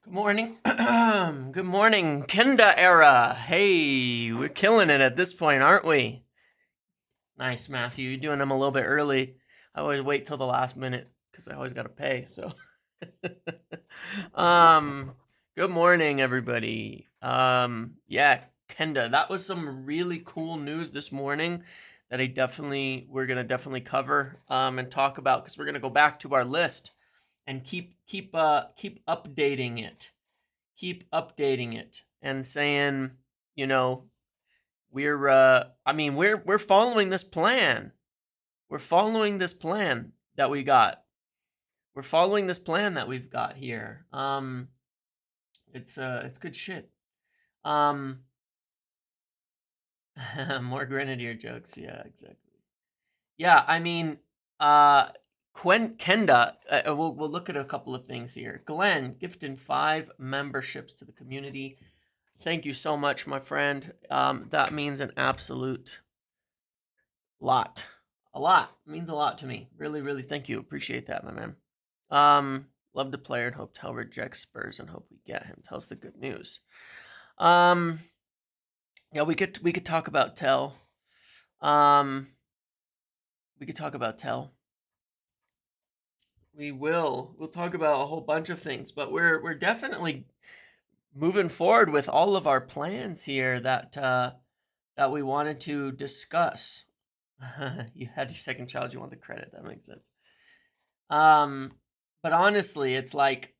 Good morning. Good morning, Quenda era. Hey, we're killing it at this point, aren't we? Nice, Matthew. You're doing them a little bit early. I always wait till the last minute because I always got to pay. So, um, good morning, everybody. Yeah, Kenda, that was some really cool news this morning that we're gonna definitely cover and talk about because we're gonna go back to our list and keep updating it, and saying, you know, we're following this plan. We're following this plan that we got. We're following this plan that we've got here. It's good shit. More Grenadier jokes. Yeah, exactly. Yeah, Kenda, we'll look at a couple of things here. Glenn gifting 5 memberships to the community. Thank you so much, my friend. That means an absolute lot. A lot. It means a lot to me. Really, really thank you. Appreciate that, my man. Love the player and hope Tel rejects Spurs and hope we get him. Tell us the good news. Yeah, we could talk about Tel. We could talk about Tel. We will. We'll talk about a whole bunch of things, but we're definitely moving forward with all of our plans here that we wanted to discuss. You had your second child, you want the credit. That makes sense. But honestly, it's like,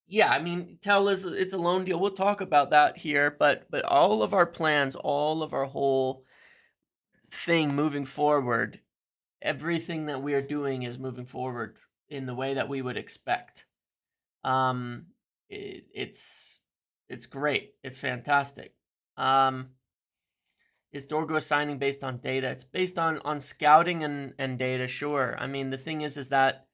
yeah, Tel it's a loan deal. We'll talk about that here, but all of our plans, all of our whole thing moving forward, everything that we are doing is moving forward in the way that we would expect. It's great. It's fantastic. Is Dorgo a signing based on data? It's based on scouting and data, sure. The thing is that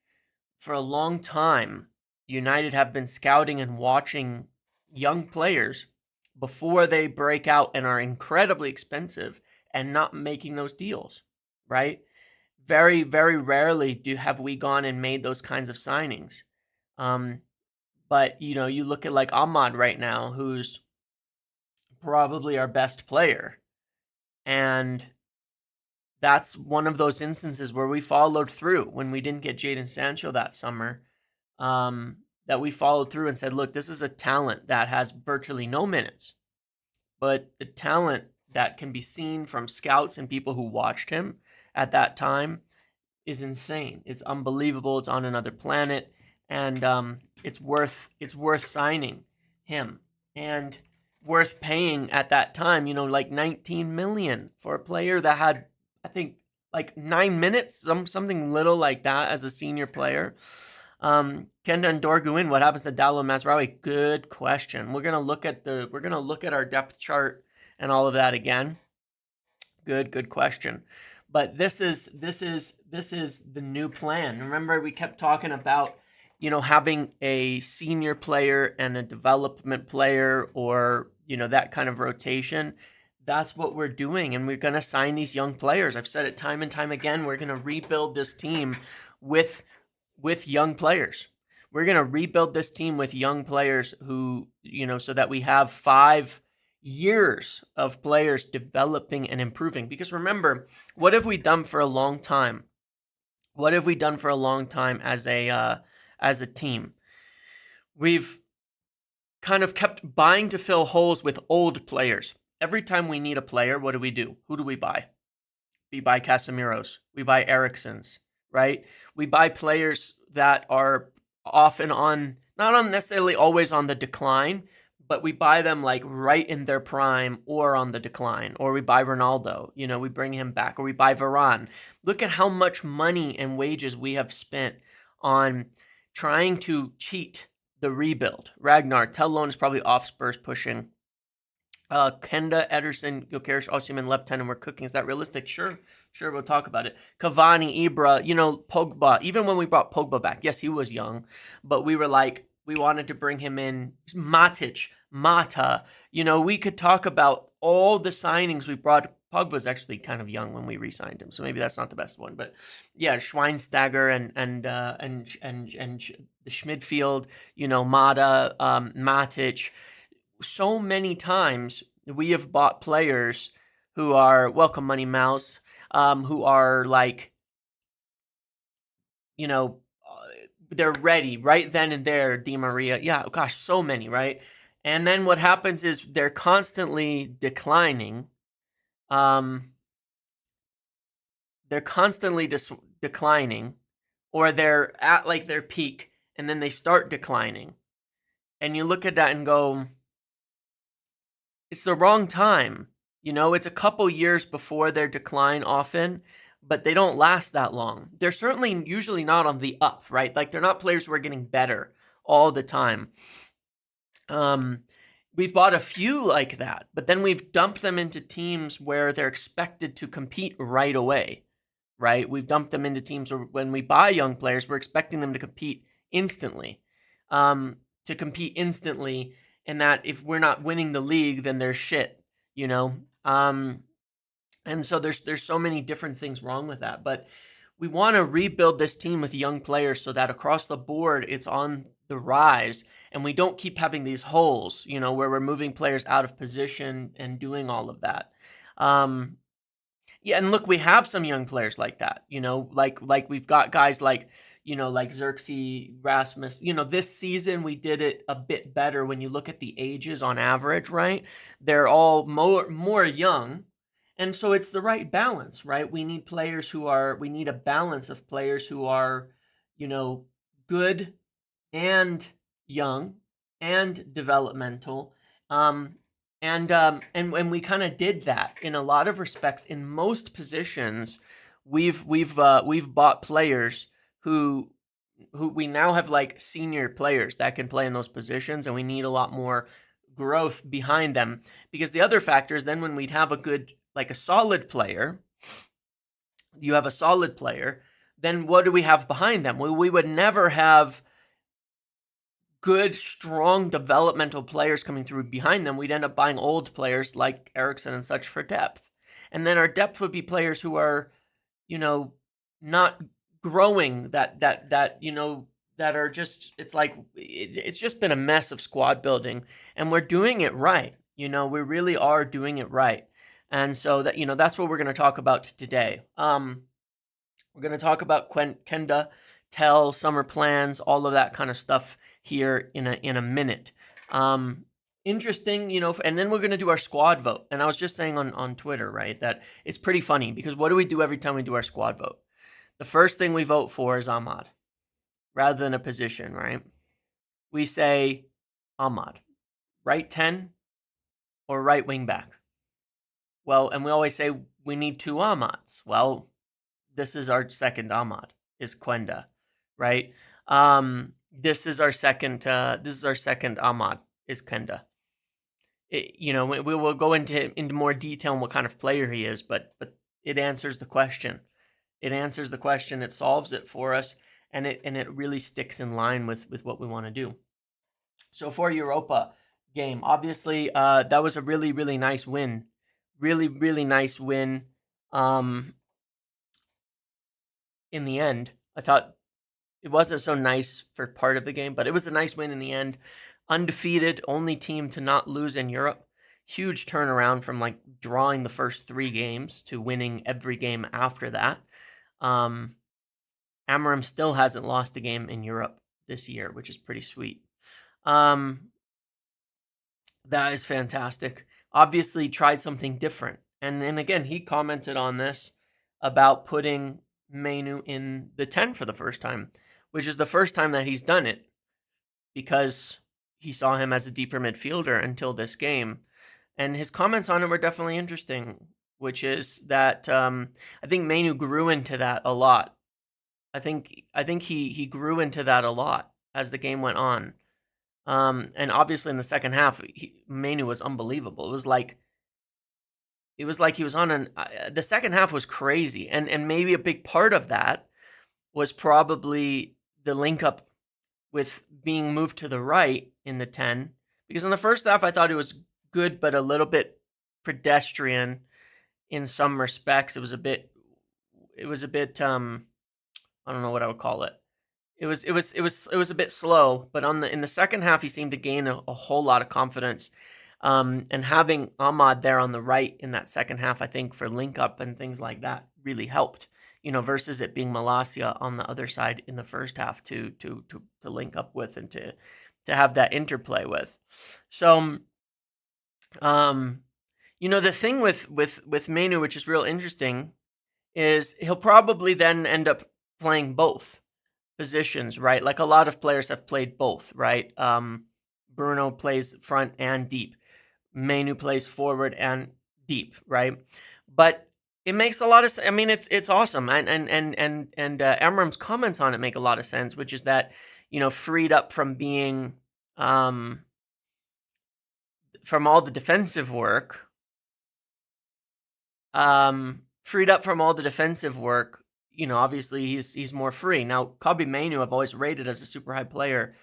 for a long time, United have been scouting and watching young players before they break out and are incredibly expensive and not making those deals, right? Very, very rarely have we gone and made those kinds of signings. But, you look at like Ahmad right now, who's probably our best player. And that's one of those instances where we followed through when we didn't get Jadon Sancho that summer. That we followed through and said, look, this is a talent that has virtually no minutes. But the talent that can be seen from scouts and people who watched him at that time is insane. It's unbelievable. It's on another planet. And it's worth signing him. And worth paying at that time, like 19 million for a player that had, I think, like 9 minutes, something little like that as a senior player. Kenda and Dorguin, what happens to Dallo Mazraoui? Good question. We're gonna look at our depth chart and all of that again. Good question. But this is the new plan. Remember, we kept talking about having a senior player and a development player, or that kind of rotation. That's what we're doing, and we're going to sign these young players. I've said it time and time again. We're going to rebuild this team with young players. We're going to rebuild this team with young players who, so that we have 5 years of players developing and improving. Because remember, what have we done for a long time? What have we done for a long time as a team? We've kind of kept buying to fill holes with old players. Every time we need a player, what do? Who do we buy? We buy Casemiro's. We buy Eriksen's, right? We buy players that are often not necessarily always on the decline, but we buy them like right in their prime or on the decline. Or we buy Ronaldo, we bring him back. Or we buy Varane. Look at how much money and wages we have spent on trying to cheat the rebuild. Ragnar, Tel loan is probably off, Spurs pushing. Kenda, Ederson, Gyökeres, Osimhen, left 10, and we're cooking. Is that realistic? Sure, we'll talk about it. Cavani, Ibra, Pogba. Even when we brought Pogba back, yes, he was young, but we were like, we wanted to bring him in. Matic, Mata. We could talk about all the signings we brought Pogba's actually kind of young when we re-signed him, so maybe that's not the best one. But yeah, Schweinsteiger and the Schmidfield, Mata, Matic. So many times we have bought players who are welcome money mouse, who are like, they're ready right then and there. Di Maria, yeah, gosh, so many, right? And then what happens is they're constantly declining. They're constantly declining, or they're at like their peak, and then they start declining. And you look at that and go, it's the wrong time. It's a couple years before their decline often, but they don't last that long. They're certainly usually not on the up, right? Like they're not players who are getting better all the time. We've bought a few like that, but then we've dumped them into teams where they're expected to compete right away, right? We've dumped them into teams where when we buy young players, we're expecting them to compete instantly. And that if we're not winning the league, then they're shit, and so there's so many different things wrong with that. But we want to rebuild this team with young players so that across the board it's on the rise, and we don't keep having these holes, where we're moving players out of position and doing all of that. Yeah, and look, we have some young players like that, like we've got guys like, like Xerxes, Rasmus. This season we did it a bit better when you look at the ages on average, right? They're all more young. And so it's the right balance, right? We need a balance of players who are, good and young and developmental. And we kind of did that in a lot of respects. In most positions, we've bought players who we now have like senior players that can play in those positions, and we need a lot more growth behind them. Because the other factor is then when we'd have a solid player, then what do we have behind them? We would never have good, strong developmental players coming through behind them. We'd end up buying old players like Eriksson and such for depth. And then our depth would be players who are, not growing that are just, it's just been a mess of squad building, and we're doing it right. We really are doing it right. And so that, that's what we're going to talk about today. We're going to talk about Quenda, Tel, summer plans, all of that kind of stuff here in a minute. Interesting, and then we're going to do our squad vote. And I was just saying on Twitter, right, that it's pretty funny because what do we do every time we do our squad vote? The first thing we vote for is Ahmad rather than a position, right? We say Ahmad, right 10 or right wing back. Well, and we always say we need two Ahmads. Well, this is our second Ahmad, is Quenda, right? This is our second Ahmad, is Quenda. We will go into more detail on what kind of player he is, but it answers the question. It solves it for us, and it really sticks in line with what we want to do. So for Europa game, obviously, that was a really, really nice win. Really, really nice win. In the end, I thought it wasn't so nice for part of the game, but it was a nice win in the end. Undefeated, only team to not lose in Europe. Huge turnaround from like drawing the first 3 games to winning every game after that. Amorim still hasn't lost a game in Europe this year, which is pretty sweet. That is fantastic. Obviously tried something different. And again, he commented on this about putting Mainoo in the 10 for the first time, which is the first time that he's done it because he saw him as a deeper midfielder until this game. And his comments on it were definitely interesting, which is that I think Mainoo grew into that a lot. I think he grew into that a lot as the game went on. And obviously in the second half, Mainoo was unbelievable. It was like he was on the second half was crazy. And maybe a big part of that was probably the link up with being moved to the right in the 10. Because in the first half, I thought it was good, but a little bit pedestrian. in some respects. It was a bit I don't know what I would call it. It was a bit slow, but in the second half he seemed to gain a whole lot of confidence. And having Ahmad there on the right in that second half, I think for link up and things like that really helped. Versus it being Malacia on the other side in the first half to link up with and to have that interplay with. So, the thing with Mainoo, which is real interesting, is he'll probably then end up playing both positions, right? Like a lot of players have played both, right? Bruno plays front and deep. Mainoo plays forward and deep, right? But it makes a lot of sense. I mean, it's awesome, and Emram's comments on it make a lot of sense, which is that freed up from being from all the defensive work. Obviously he's more free. Now, Kobbie Mainoo I've always rated as a super high player.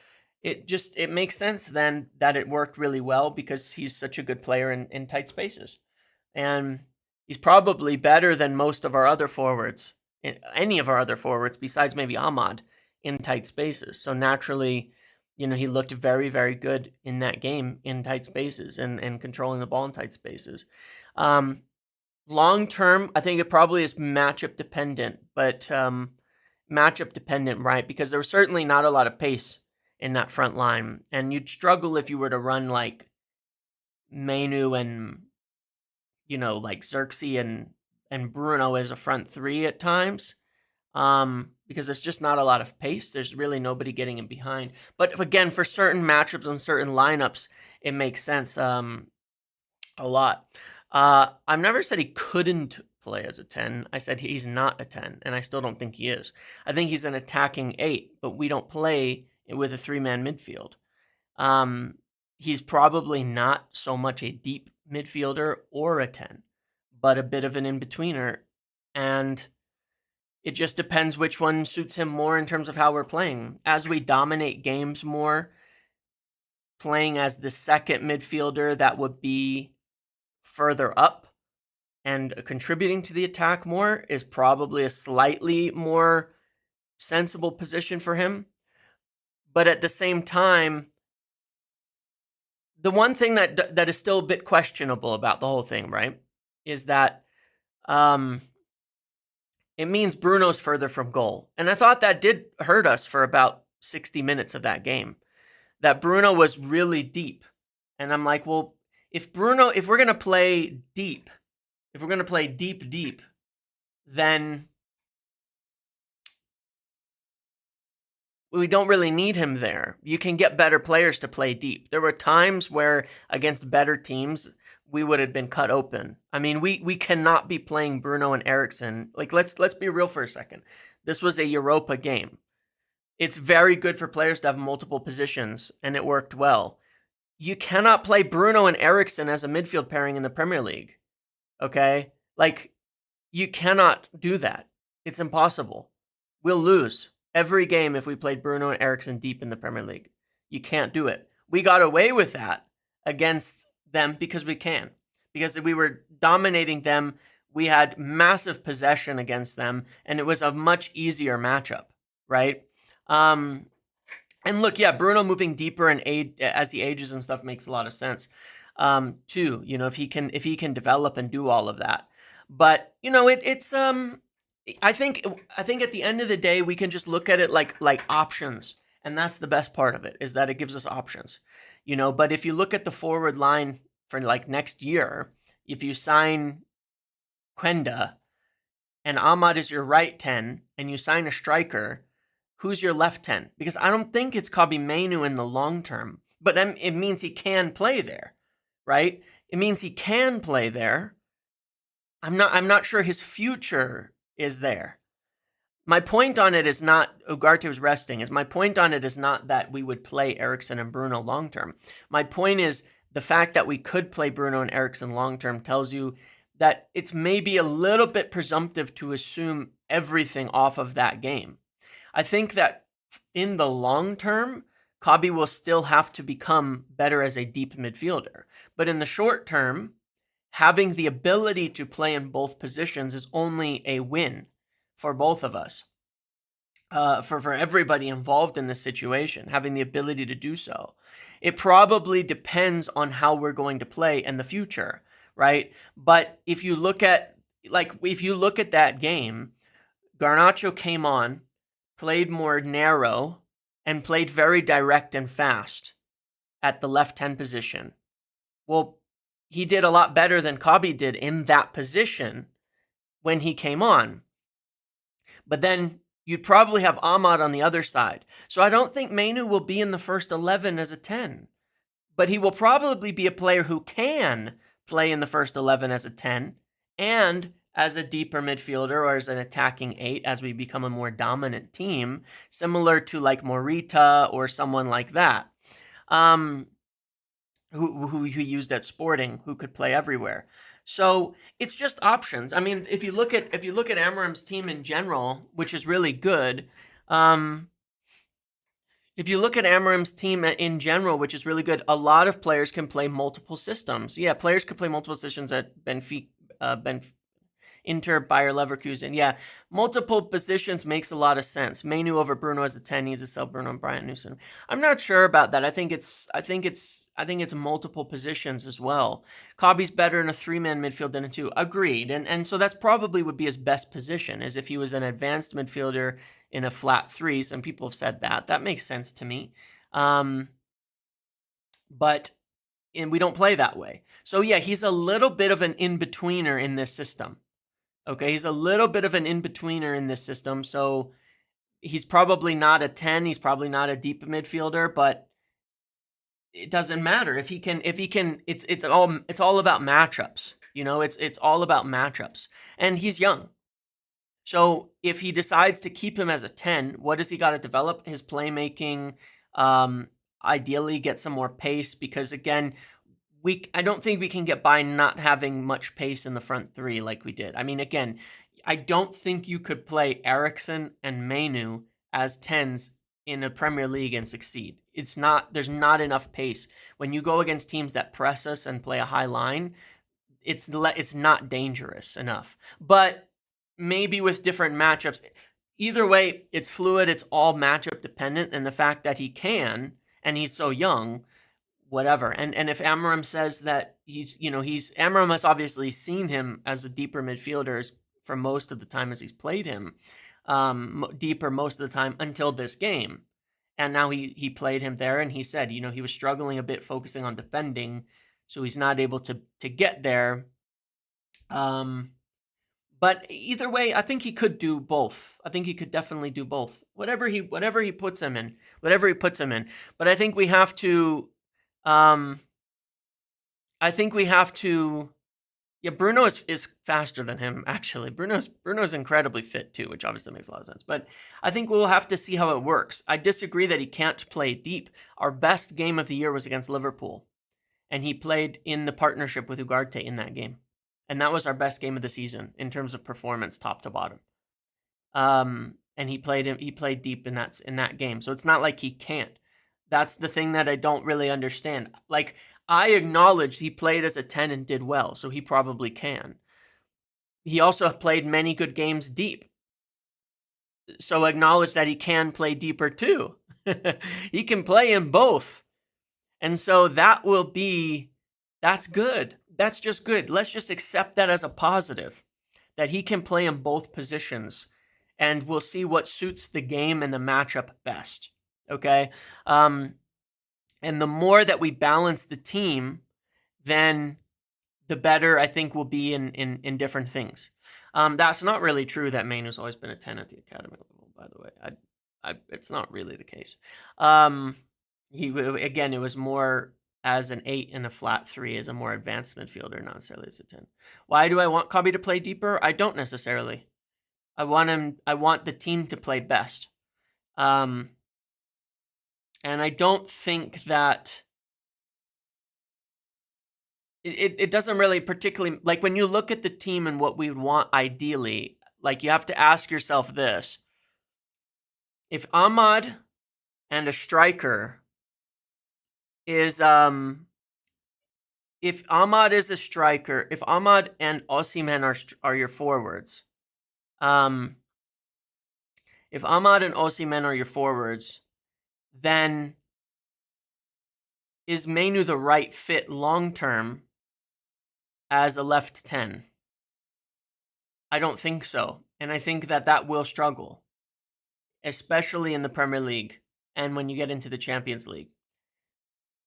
It makes sense then that it worked really well because he's such a good player in tight spaces. And he's probably better than most of our other forwards, any of our other forwards, besides maybe Ahmad, in tight spaces. So naturally, he looked very, very good in that game in tight spaces and controlling the ball in tight spaces. Long term, I think it probably is matchup dependent, but matchup dependent, right? Because there was certainly not a lot of pace in that front line, and you'd struggle if you were to run like Mainoo and like Xerxes and Bruno as a front three at times, because there's just not a lot of pace. There's really nobody getting in behind. But again, for certain matchups and certain lineups, it makes sense a lot. I've never said he couldn't play as a 10. I said he's not a 10, and I still don't think he is. I think he's an attacking 8, but we don't play with a 3-man midfield. He's probably not so much a deep midfielder or a 10, but a bit of an in-betweener, and it just depends which one suits him more in terms of how we're playing. As we dominate games more, playing as the second midfielder that would be further up and contributing to the attack more is probably a slightly more sensible position for him. But at the same time, the one thing that is still a bit questionable about the whole thing, right, is that it means Bruno's further from goal. And I thought that did hurt us for about 60 minutes of that game, that Bruno was really deep. And I'm like, well, if we're going to play deep, then we don't really need him there. You can get better players to play deep. There were times where against better teams, we would have been cut open. I mean, we cannot be playing Bruno and Eriksen. Like, let's be real for a second. This was a Europa game. It's very good for players to have multiple positions, and it worked well. You cannot play Bruno and Eriksen as a midfield pairing in the Premier League. Okay? Like, you cannot do that. It's impossible. We'll lose every game if we played Bruno and Eriksen deep in the Premier League. You can't do it. We got away with that against them because we can. Because we were dominating them. We had massive possession against them, and it was a much easier matchup, right? And look, yeah, Bruno moving deeper and as he ages and stuff makes a lot of sense, too. If he can develop and do all of that. But it's I think at the end of the day we can just look at it like options, and that's the best part of it, is that it gives us options. But if you look at the forward line for like next year, if you sign Quenda and Ahmad is your right 10 and you sign a striker, who's your left 10? Because I don't think it's Kobbie Mainoo in the long term, but it means he can play there, right? It means he can play there. I'm not sure his future is there. My point on it is not Ugarte was resting. My point on it is not that we would play Eriksen and Bruno long term. My point is the fact that we could play Bruno and Eriksen long term tells you that it's maybe a little bit presumptive to assume everything off of that game. I think that in the long term, Kobbie will still have to become better as a deep midfielder. But in the short term, having the ability to play in both positions is only a win for both of us. For everybody involved in this situation, having the ability to do so. It probably depends on how we're going to play in the future, right? But if you look at that game, Garnacho came on, played more narrow, and played very direct and fast at the left 10 position. Well, he did a lot better than Kobbie did in that position when he came on. But then you'd probably have Ahmad on the other side. So I don't think Mainoo will be in the first 11 as a 10. But he will probably be a player who can play in the first 11 as a 10 and as a deeper midfielder or as an attacking 8 as we become a more dominant team, similar to like Morita or someone like that, who used at Sporting, who could play everywhere. So it's just options. I mean, if you look at Amarim's team in general, which is really good, if you look at Amarim's team in general, which is really good, a lot of players can play multiple systems. Yeah, players could play multiple positions at Benfica, Inter, Bayer Leverkusen. Yeah, multiple positions makes a lot of sense. Mainoo over Bruno as a 10 needs to sell Bruno and Brian Newson. I'm not sure about that. I think it's multiple positions as well. Kobbie's better in a 3-man midfield than a 2. Agreed. And so that's probably would be his best position, is if he was an advanced midfielder in a flat 3. Some people have said that. That makes sense to me. But we don't play that way. So yeah, he's a little bit of an in-betweener in this system. Okay, he's a little bit of an in-betweener in this system. So he's probably not a 10. He's probably not a deep midfielder, but it doesn't matter if he can. It's all about matchups. You know, it's all about matchups. And he's young. So if he decides to keep him as a 10, what does he got to develop? His playmaking, ideally get some more pace, because again, I don't think we can get by not having much pace in the front 3 like we did. I mean, again, I don't think you could play Eriksen and Mainoo as 10s in a Premier League and succeed. There's not enough pace. When you go against teams that press us and play a high line, it's not dangerous enough. But maybe with different matchups, either way, it's fluid. It's all matchup dependent. And the fact that he can, and he's so young, whatever. And if Amarim says that Amarim has obviously seen him as a deeper midfielder for most of the time as he's played him, deeper most of the time until this game. And now he played him there, and he said, he was struggling a bit focusing on defending, so he's not able to get there. But either way, I think he could do both. I think he could definitely do both. Whatever he puts him in. But I think we have to yeah, Bruno is faster than him, actually. Bruno's incredibly fit too, which obviously makes a lot of sense. But I think we'll have to see how it works. I disagree that he can't play deep. Our best game of the year was against Liverpool, and he played in the partnership with Ugarte in that game. And that was our best game of the season in terms of performance, top to bottom. And he played deep in that game. So it's not like he can't. That's the thing that I don't really understand. Like, I acknowledge he played as a 10 and did well, so he probably can. He also played many good games deep. So acknowledge that he can play deeper too. He can play in both. And so that's good. That's just good. Let's just accept that as a positive, that he can play in both positions, and we'll see what suits the game and the matchup best. Okay? And the more that we balance the team, then the better I think we'll be in different things. That's not really true that Mainoo's always been a 10 at the academy level, by the way. It's not really the case. It was more as an 8 in a flat 3 as a more advanced midfielder, not necessarily as a 10. Why do I want Kobbie to play deeper? I don't necessarily. I want the team to play best. And I don't think that it doesn't really particularly, like, when you look at the team and what we would want ideally, like, you have to ask yourself this. If Ahmad and a striker is if Ahmad is a striker, if Ahmad and Osimhen are your forwards, if Ahmad and Osimhen are your forwards, then is Mainoo the right fit long term as a left 10? I don't think so. And I think that will struggle, especially in the Premier League and when you get into the Champions League.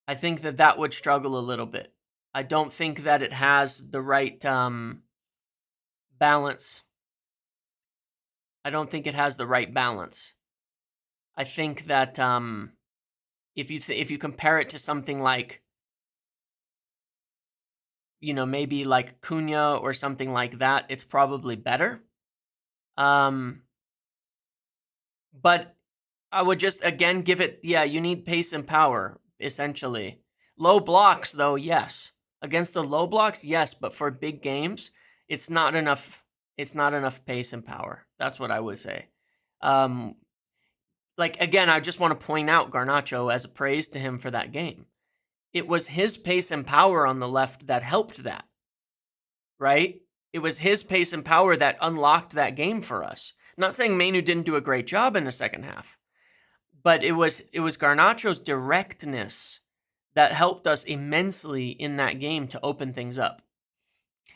I think that would struggle a little bit. I don't think that it has the right balance. I don't think it has the right balance. I think that if you compare it to something like, maybe like Cunha or something like that, it's probably better. But I would just, again, give it, you need pace and power, essentially. Low blocks, though, yes. Against the low blocks, yes, but for big games, it's not enough. It's not enough pace and power. That's what I would say. Again, I just want to point out Garnacho as a praise to him for that game. It was his pace and power on the left that helped that, right? It was his pace and power that unlocked that game for us. I'm not saying Mainoo didn't do a great job in the second half, but it was Garnacho's directness that helped us immensely in that game to open things up.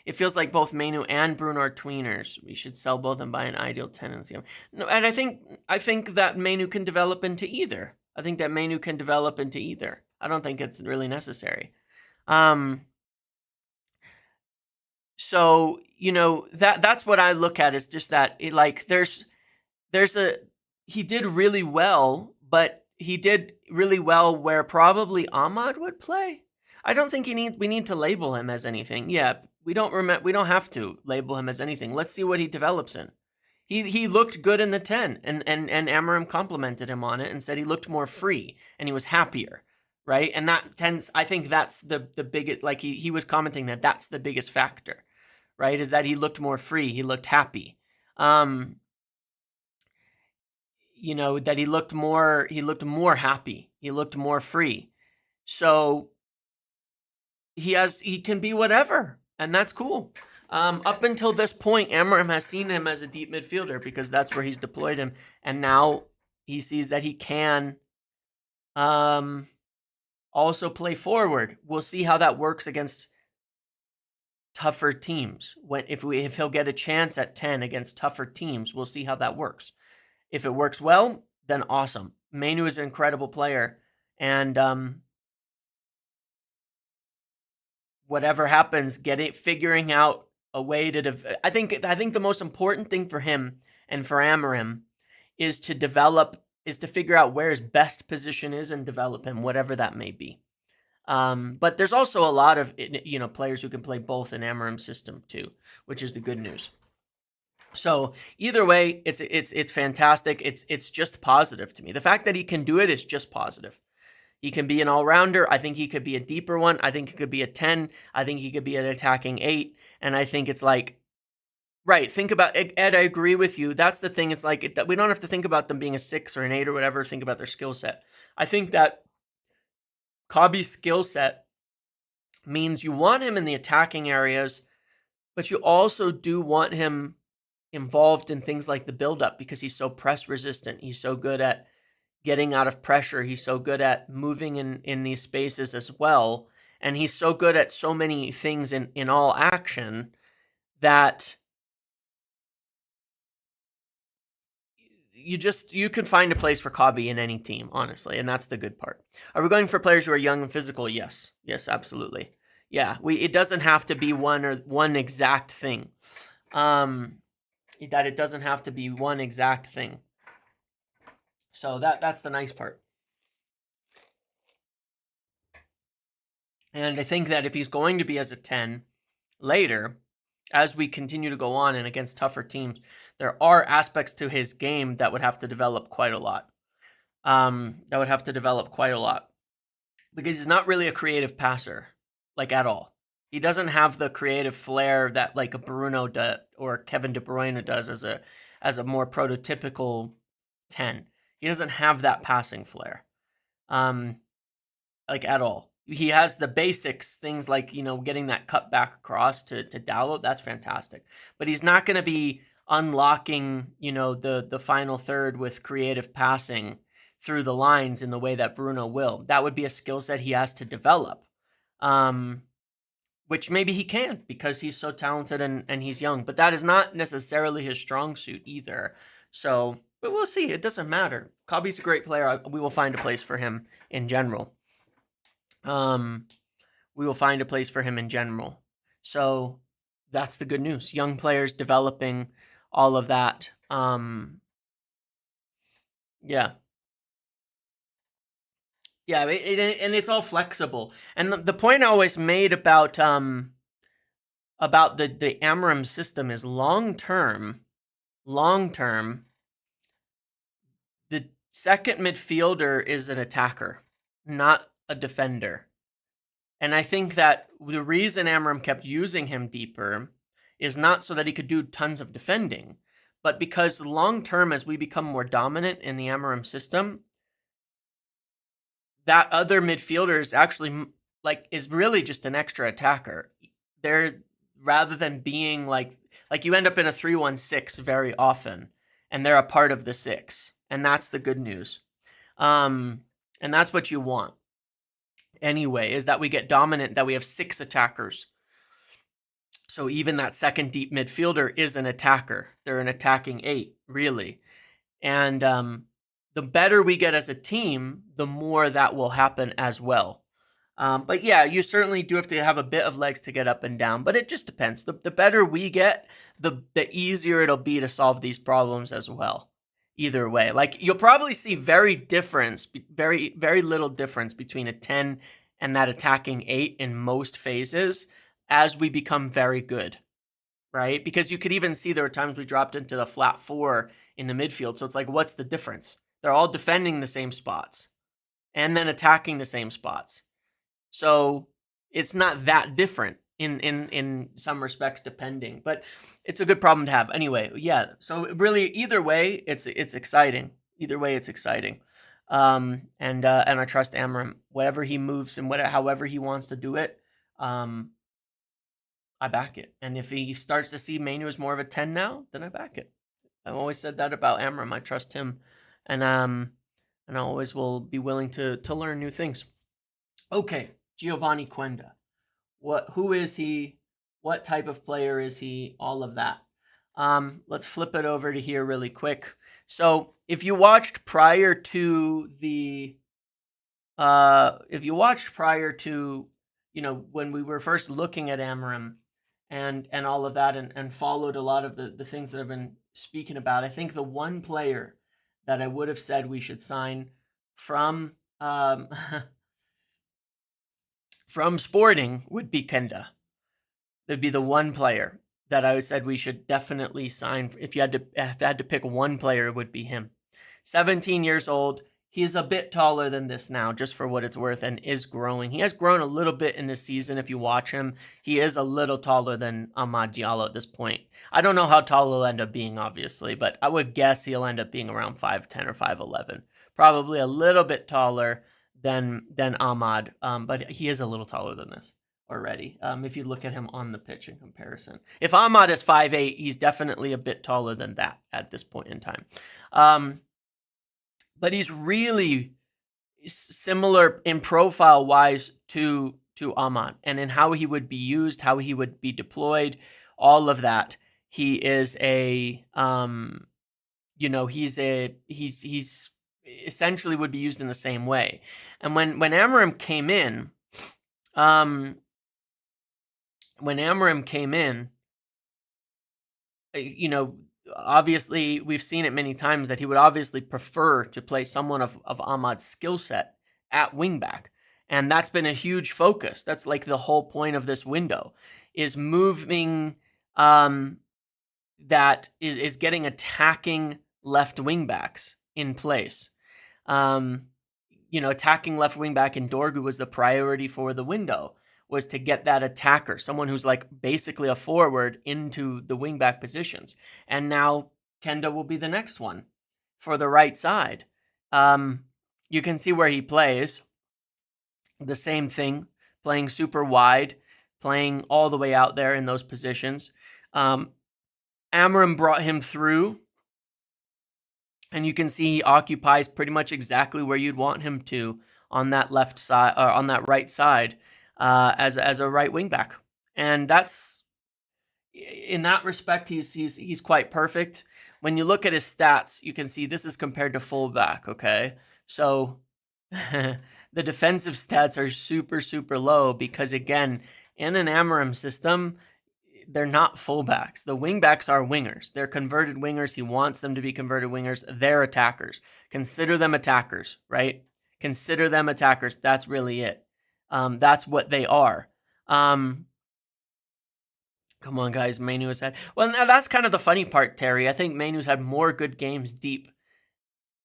It feels like both Mainoo and Bruno are tweeners. We should sell both and buy an ideal tenant. No, and I think that Mainoo can develop into either. I don't think it's really necessary. So, that's what I look at, is just that he did really well, but he did really well where probably Ahmad would play. I don't think we need to label him as anything. Yeah, we don't have to label him as anything. Let's see what he develops in. He looked good in the 10, and Amorim complimented him on it and said he looked more free and he was happier, right? And I think that's the biggest, he was commenting that's the biggest factor, right? Is that he looked more free, he looked happy. That he looked more happy, he looked more free. So he can be whatever, and that's cool. Up until this point, Amorim has seen him as a deep midfielder because that's where he's deployed him, and now he sees that he can also play forward. We'll see how that works against tougher teams. If he'll get a chance at 10 against tougher teams, we'll see how that works. If it works well, then awesome. Mainoo is an incredible player, and whatever happens, figuring out a way to. I think the most important thing for him and for Amorim is to figure out where his best position is and develop him, whatever that may be. But there's also a lot of players who can play both in Amorim's system too, which is the good news. So either way, it's fantastic. It's just positive to me. The fact that he can do it is just positive. He can be an all-rounder. I think he could be a deeper one. I think he could be a 10. I think he could be an attacking 8. And I think it's right, think about it, Ed, I agree with you. That's the thing. It's we don't have to think about them being a 6 or an 8 or whatever. Think about their skill set. I think that Kobbie's skill set means you want him in the attacking areas, but you also do want him involved in things like the build-up because he's so press resistant. He's so good at getting out of pressure. He's so good at moving in these spaces as well. And he's so good at so many things in all action that you can find a place for Kobbie in any team, honestly. And that's the good part. Are we going for players who are young and physical? Yes. Yes, absolutely. Yeah, it doesn't have to be one exact thing. It doesn't have to be one exact thing. So that's the nice part. And I think that if he's going to be as a 10 later, as we continue to go on and against tougher teams, there are aspects to his game that would have to develop quite a lot. Because he's not really a creative passer, at all. He doesn't have the creative flair that a Bruno or Kevin De Bruyne does as a more prototypical 10. He doesn't have that passing flair, at all. he has the basics, things like, getting that cut back across to Dalot. That's fantastic. But he's not going to be unlocking, the final third with creative passing through the lines in the way that Bruno will. That would be a skill set he has to develop, which maybe he can because he's so talented and he's young. But that is not necessarily his strong suit either. So, but we'll see. It doesn't matter. Kobbie's a great player. We will find a place for him in general. We will find a place for him in general. So that's the good news. Young players developing, all of that. Yeah. Yeah, and it's all flexible. And the point I always made about the Amram system is long term, the second midfielder is an attacker, not a defender. And I think that the reason Amram kept using him deeper is not so that he could do tons of defending, but because long term, as we become more dominant in the Amram system, that other midfielder is actually is really just an extra attacker. They're, rather than being like you end up in a 3-1-6 very often, and they're a part of the 6, and that's the good news. And that's what you want anyway, is that we get dominant, that we have 6 attackers. So even that second deep midfielder is an attacker. They're an attacking 8, really. And the better we get as a team, the more that will happen as well. But yeah, you certainly do have to have a bit of legs to get up and down, but it just depends. The better we get, the easier it'll be to solve these problems as well. Either way, you'll probably see very little difference between a 10 and that attacking 8 in most phases as we become very good, right? Because you could even see there were times we dropped into the flat 4 in the midfield. So it's like, what's the difference? They're all defending the same spots and then attacking the same spots. So it's not that different in some respects, depending, but it's a good problem to have anyway. Yeah. So really, either way, it's exciting. Either way, it's exciting. And I trust Amram, whatever he moves and however he wants to do it. I back it. And if he starts to see Mainoo as more of a 10 now, then I back it. I've always said that about Amram. I trust him, and I always will be willing to learn new things. Okay, Geovany Quenda. Who is he? What type of player is he? All of that. Let's flip it over to here really quick. So if you watched prior to when we were first looking at Amram and all of that, and followed a lot of the things that I've been speaking about, I think the one player that I would have said we should sign from from Sporting would be Quenda. That'd be the one player that I said we should definitely sign. If you had to pick one player, it would be him. 17 years old. He's a bit taller than this now, just for what it's worth, and is growing. He has grown a little bit in this season. If you watch him, he is a little taller than Amad Diallo at this point. I don't know how tall he'll end up being, obviously, but I would guess he'll end up being around 5'10" or 5'11". Probably a little bit taller than Ahmad, but he is a little taller than this already, if you look at him on the pitch in comparison. If Ahmad is 5'8", he's definitely a bit taller than that at this point in time. But he's really similar in profile-wise to Ahmad, and in how he would be used, how he would be deployed, all of that. He is he's essentially would be used in the same way. And when Amram came in, obviously we've seen it many times that he would obviously prefer to play someone of Ahmad's skill set at wingback. And that's been a huge focus. That's like the whole point of this window, is moving, that is getting attacking left wingbacks in place. Attacking left wingback in Dorgu was the priority for the window, was to get that attacker, someone who's like basically a forward, into the wingback positions. And now Quenda will be the next one for the right side. You can see where he plays. the same thing, playing super wide, playing all the way out there in those positions. Amram brought him through, and you can see he occupies pretty much exactly where you'd want him to on that left side, or on that right side, as a right wing back. And that's, in that respect, he's quite perfect. When you look at his stats, you can see this is compared to fullback. Okay, so the defensive stats are super low because, again, in an Amram system, they're not fullbacks. The wingbacks are wingers. They're converted wingers. He wants them to be converted wingers. They're attackers. Consider them attackers, right? Consider them attackers. That's really it. That's what they are. Come on, guys. Mainoo has had... Well, now that's kind of the funny part, Terry. I think Mainoo's had more good games deep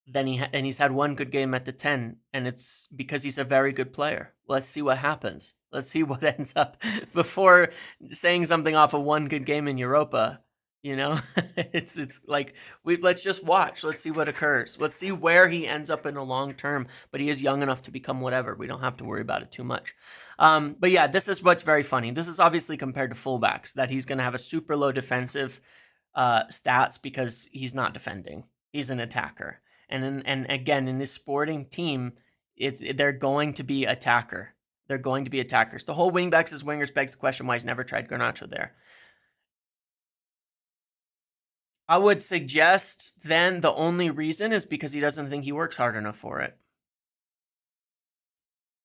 than and he's had one good game at the 10, and it's because he's a very good player. Let's see what happens. Let's see what ends up before saying something off of one good game in Europa. You know, it's like let's just watch. Let's see what occurs. Let's see where he ends up in the long term. But he is young enough to become whatever. We don't have to worry about it too much. But yeah, this is what's very funny. This is obviously compared to fullbacks, that he's going to have a super low defensive stats because he's not defending. He's an attacker. And again, in this Sporting team, they're going to be attacker. They're going to be attackers. The whole wingbacks as wingers begs the question why he's never tried Garnacho there. I would suggest then the only reason is because he doesn't think he works hard enough for it.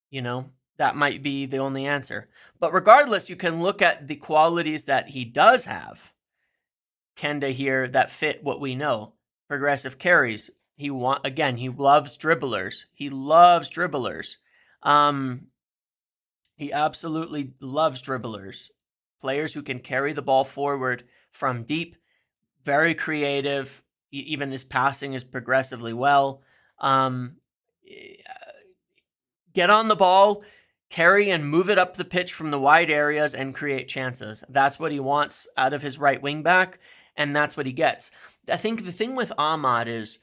You know, that might be the only answer. But regardless, you can look at the qualities that he does have. Quenda here that fit what we know. Progressive carries. He loves dribblers. He loves dribblers. He absolutely loves dribblers. Players who can carry the ball forward from deep. Very creative. Even his passing is progressively well. Get on the ball, carry and move it up the pitch from the wide areas and create chances. That's what he wants out of his right wing back, and that's what he gets. I think the thing with Ahmad is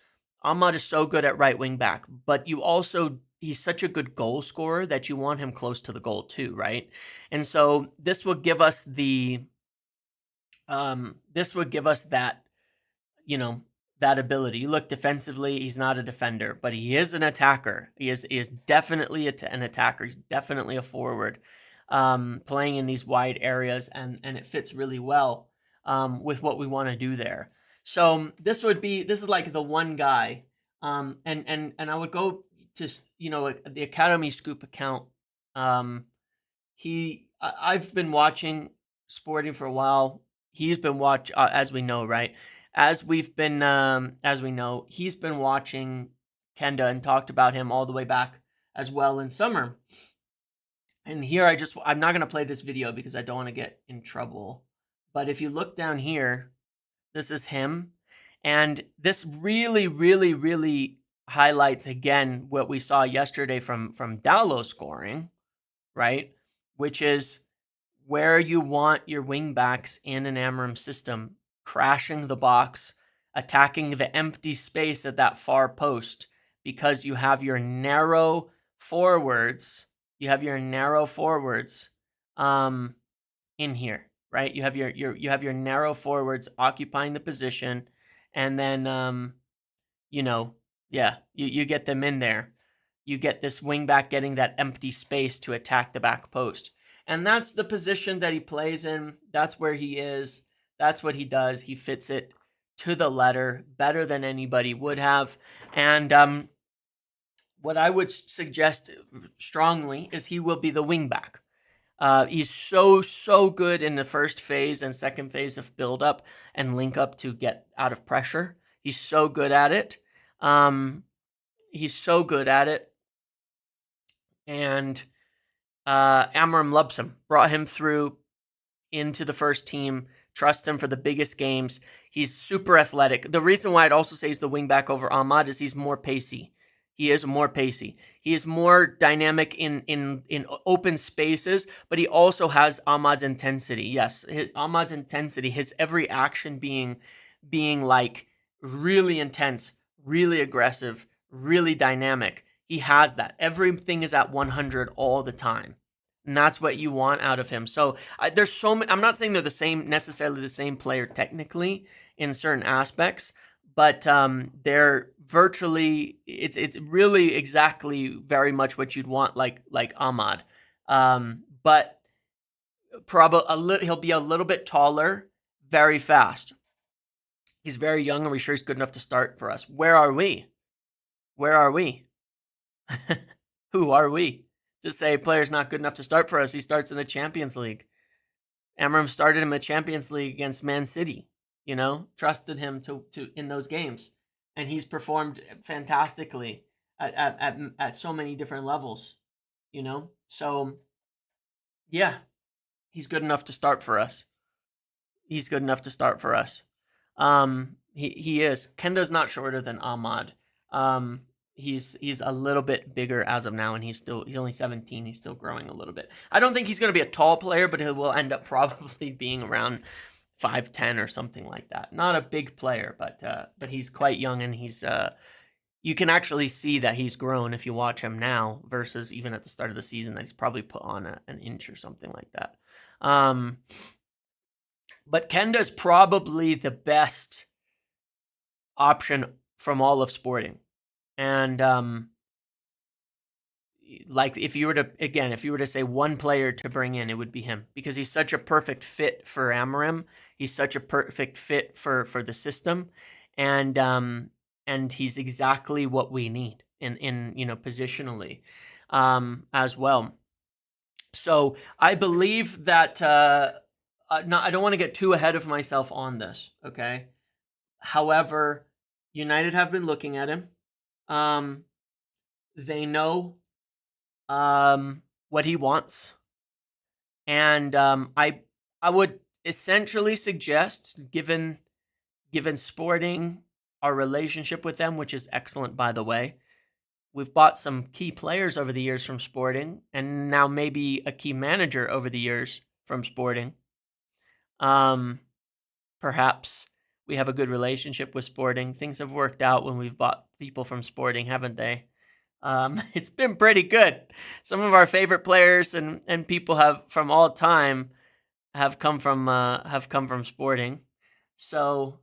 so good at right wing back, but he's such a good goal scorer that you want him close to the goal too, right? And so this will give us that, that ability. You look defensively, he's not a defender, but he is an attacker. He is definitely an attacker. He's definitely a forward, playing in these wide areas, and it fits really well with what we want to do there. So this is like the one guy, and I would go to the Academy Scoop account. I've been watching Sporting for a while. He's been as we know, right? As we know, he's been watching Quenda and talked about him all the way back as well in summer. And here I'm not going to play this video because I don't want to get in trouble. But if you look down here, this is him. And this really, really, really highlights again what we saw yesterday from Dalot scoring, right? Which is where you want your wingbacks in an Amram system, crashing the box, attacking the empty space at that far post, because you have your narrow forwards. In here, right? You have your narrow forwards occupying the position, and then you get them in there. You get this wingback getting that empty space to attack the back post. And that's the position that he plays in. That's where he is. That's what he does. He fits it to the letter better than anybody would have. And what I would suggest strongly is he will be the wingback. He's so good in the first phase and second phase of build up and link up to get out of pressure. He's so good at it. And Amram loves him, brought him through into the first team, trusts him for the biggest games. He's super athletic. The reason why I'd also say he's the wingback over Ahmad is he's more pacey. He is more pacey. He is more dynamic in open spaces, but he also has Ahmad's intensity. Yes, Ahmad's intensity, his every action being like really intense, really aggressive, really dynamic. He has that. Everything is at 100 all the time. And that's what you want out of him. So there's so many. I'm not saying they're the same, necessarily the same player technically in certain aspects, but they're virtually. It's really exactly very much what you'd want, like Ahmad. But probably he'll be a little bit taller, very fast. He's very young, and we're sure he's good enough to start for us. Where are we? Where are we? Who are we? Just say player's not good enough to start for us. He starts in the Champions League. Amram started him at Champions League against Man City. Trusted him to in those games, and he's performed fantastically at so many different levels. So yeah, he's good enough to start for us. He's good enough to start for us. He is. Kenda's not shorter than Ahmad. He's a little bit bigger as of now, and he's only 17. He's still growing a little bit. I don't think he's going to be a tall player, but he will end up probably being around 5'10" or something like that. Not a big player, but he's quite young, and he's you can actually see that he's grown if you watch him now versus even at the start of the season that he's probably put on an inch or something like that. But Kenda's probably the best option from all of Sporting. And if you were to say one player to bring in, it would be him, because he's such a perfect fit for Amorim. He's such a perfect fit for the system, and he's exactly what we need in positionally as well. So I believe that I don't want to get too ahead of myself on this. Okay, however, United have been looking at him. They know what he wants, and I would essentially suggest, given Sporting, our relationship with them, which is excellent, by the way. We've bought some key players over the years from Sporting, and now maybe a key manager over the years from Sporting. Perhaps we have a good relationship with Sporting. Things have worked out when we've bought people from Sporting, haven't they? It's been pretty good. Some of our favorite players and people from all time have come from Sporting. So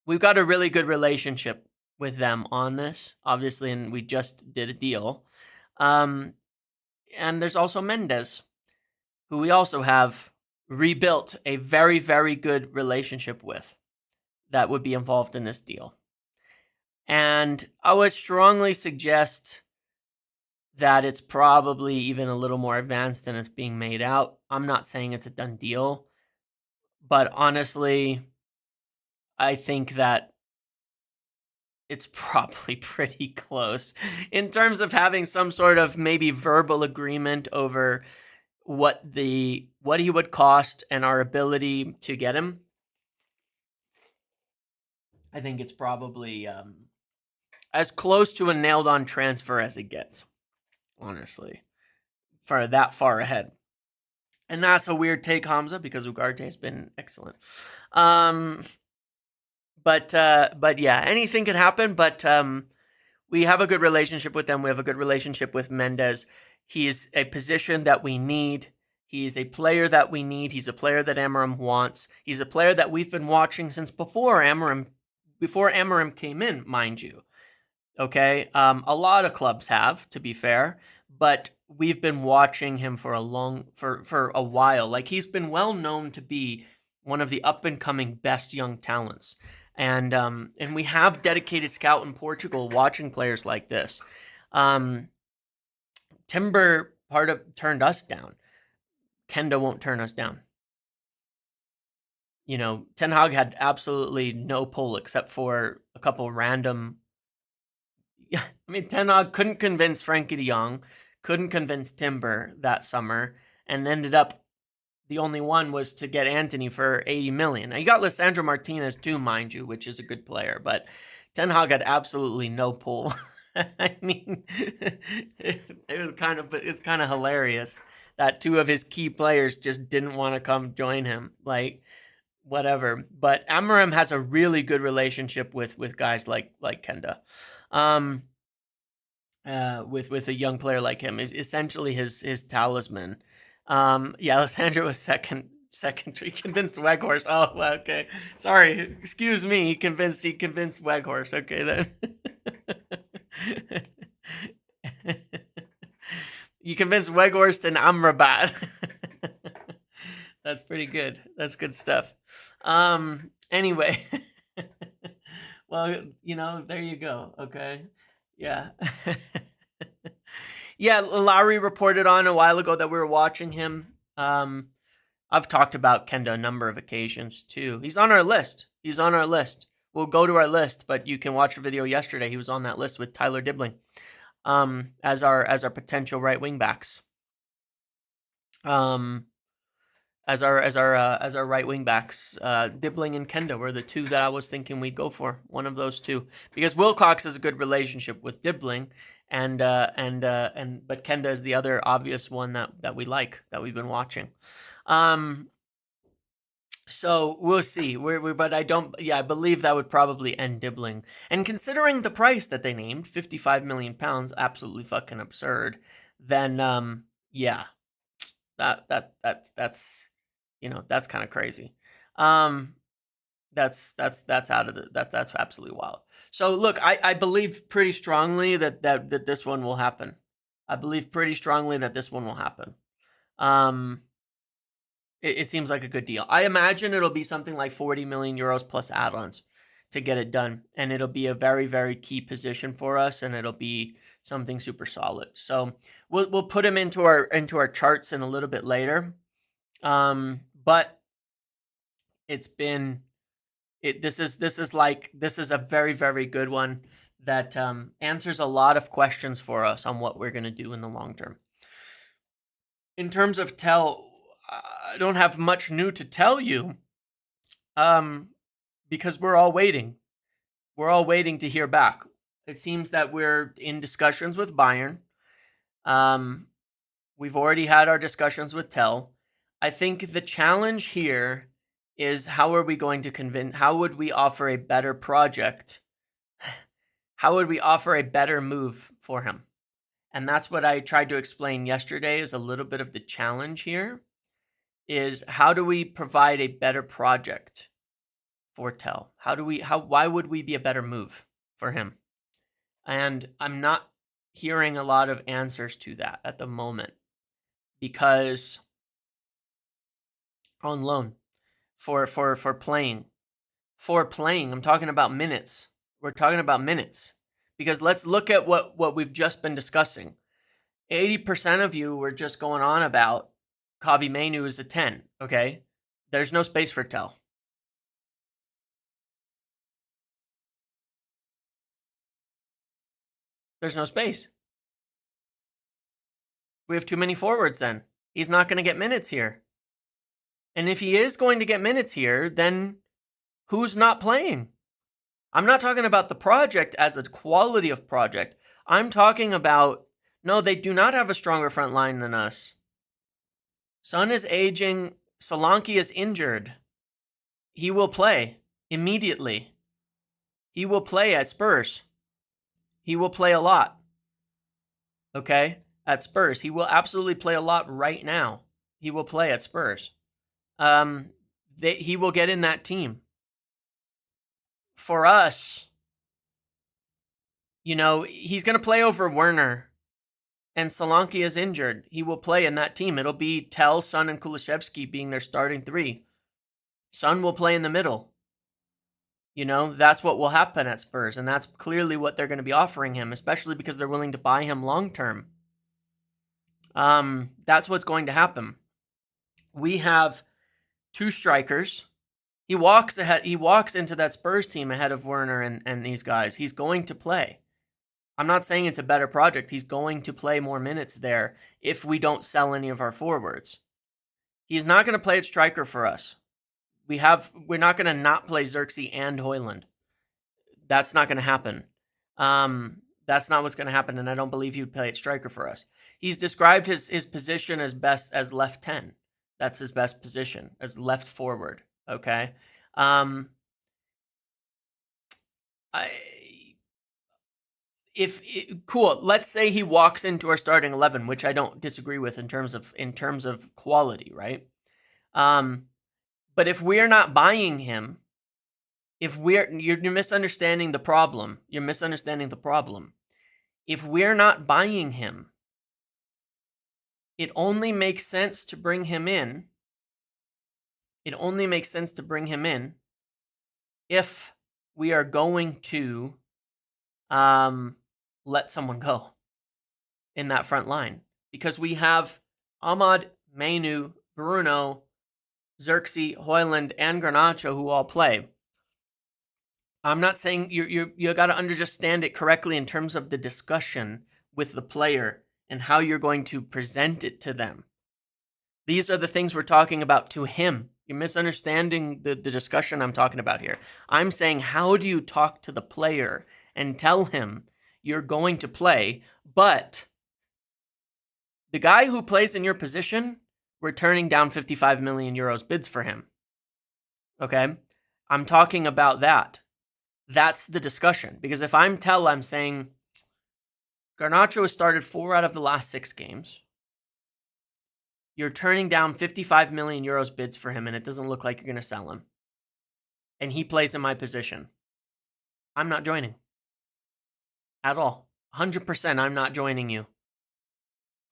we've got a really good relationship with them on this, obviously, and we just did a deal. And there's also Mendes, who we also have rebuilt a very, very good relationship with, that would be involved in this deal. And I would strongly suggest that it's probably even a little more advanced than it's being made out. I'm not saying it's a done deal, but honestly, I think that it's probably pretty close in terms of having some sort of maybe verbal agreement over what he would cost and our ability to get him. I think it's probably as close to a nailed-on transfer as it gets, honestly, for that far ahead. And that's a weird take, Hamza, because Ugarte has been excellent. But yeah, anything could happen. But we have a good relationship with them. We have a good relationship with Mendes. He's a position that we need. He's a player that we need. He's a player that Amorim wants. He's a player that we've been watching since before Amorim came in, mind you. Okay, a lot of clubs have, to be fair, but we've been watching him for a while. Like, he's been well known to be one of the up and coming best young talents. And we have dedicated scout in Portugal watching players like this. Timber turned us down. Quenda won't turn us down. Ten Hag had absolutely no pull except for a couple random. Yeah, I mean, Ten Hag couldn't convince Frankie de Jong, couldn't convince Timber that summer, and ended up the only one was to get Anthony for 80 million. Now, you got Lisandro Martinez too, mind you, which is a good player, but Ten Hag had absolutely no pull. I mean, it's kind of hilarious that two of his key players just didn't want to come join him. Like, whatever. But Amorim has a really good relationship with guys like Quenda. with a young player like him. Is essentially his talisman. Yeah, Alessandro was second. He convinced Weghorst. Oh, well, okay. Sorry, excuse me. He convinced Weghorst. Okay then. You convinced Weghorst and Amrabat. That's pretty good. That's good stuff. Anyway. Well, there you go. Okay. Yeah. Yeah, Lowry reported on a while ago that we were watching him. I've talked about Quenda a number of occasions too. He's on our list. We'll go to our list, but you can watch a video yesterday. He was on that list with Tyler Dibbling, as our potential right wing backs. As our right wing backs, Dibbling and Quenda were the two that I was thinking we'd go for. One of those two, because Wilcox has a good relationship with Dibbling, but Quenda is the other obvious one that we like, that we've been watching. So we'll see. But I don't. Yeah, I believe that would probably end Dibbling. And considering the price that they named, £55 million, absolutely fucking absurd. Then yeah, that's that's kind of crazy. That's out of that's absolutely wild. So look, I believe pretty strongly that this one will happen. I believe pretty strongly that this one will happen. It seems like a good deal. I imagine it'll be something like 40 million euros plus add-ons to get it done, and it'll be a very, very key position for us, and it'll be something super solid. So we'll put him into our charts in a little bit later. But this is a very, very good one that answers a lot of questions for us on what we're going to do in the long term. In terms of Tel, I don't have much new to tell you, because we're all waiting. We're all waiting to hear back. It seems that we're in discussions with Bayern. We've already had our discussions with Tel. I think the challenge here is, how are we going to convince? How would we offer a better project? How would we offer a better move for him? And that's what I tried to explain yesterday, is a little bit of the challenge here. Is, how do we provide a better project for Tel? Why would we be a better move for him? And I'm not hearing a lot of answers to that at the moment, because on loan for playing, I'm talking about minutes. We're talking about minutes, because let's look at what we've just been discussing. 80% of you were just going on about Kobbie Mainoo is a 10, okay? There's no space for Tel. There's no space. We have too many forwards then. He's not going to get minutes here. And if he is going to get minutes here, then who's not playing? I'm not talking about the project as a quality of project. I'm talking about, no, they do not have a stronger front line than us. Son is aging. Solanke is injured. He will play immediately. He will play at Spurs. He will play a lot. Okay? At Spurs. He will absolutely play a lot right now. He will play at Spurs. He will get in that team. For us, he's going to play over Werner. And Solanke is injured. He will play in that team. It'll be Tel, Son, and Kulusevski being their starting three. Son will play in the middle. That's what will happen at Spurs. And that's clearly what they're going to be offering him, especially because they're willing to buy him long term. That's what's going to happen. We have two strikers. He walks into that Spurs team ahead of Werner and these guys. He's going to play. I'm not saying it's a better project. He's going to play more minutes there if we don't sell any of our forwards. He's not going to play at striker for us. We're not going to not play Xerxes and Højlund. That's not going to happen. That's not what's going to happen, and I don't believe he would play at striker for us. He's described his position as best as left 10. That's his best position, as left forward. Okay. cool, let's say he walks into our starting 11, which I don't disagree with in terms of quality, right? But if we're not buying him, you're misunderstanding the problem. You're misunderstanding the problem. If we're not buying him, it only makes sense to bring him in. It only makes sense to bring him in if we are going to let someone go in that front line, because we have Ahmad, Mainoo, Bruno, Xerxes, Højlund, and Garnacho who all play. I'm not saying you got to understand it correctly in terms of the discussion with the player and how you're going to present it to them. These are the things we're talking about to him. You're misunderstanding the discussion I'm talking about here. I'm saying, how do you talk to the player and tell him you're going to play, but the guy who plays in your position, we're turning down 55 million euros bids for him. Okay? I'm talking about that. That's the discussion. Because if I'm saying, Garnacho has started 4 out of the last 6 games. You're turning down 55 million euros bids for him, and it doesn't look like you're going to sell him. And he plays in my position. I'm not joining. At all. 100% I'm not joining you.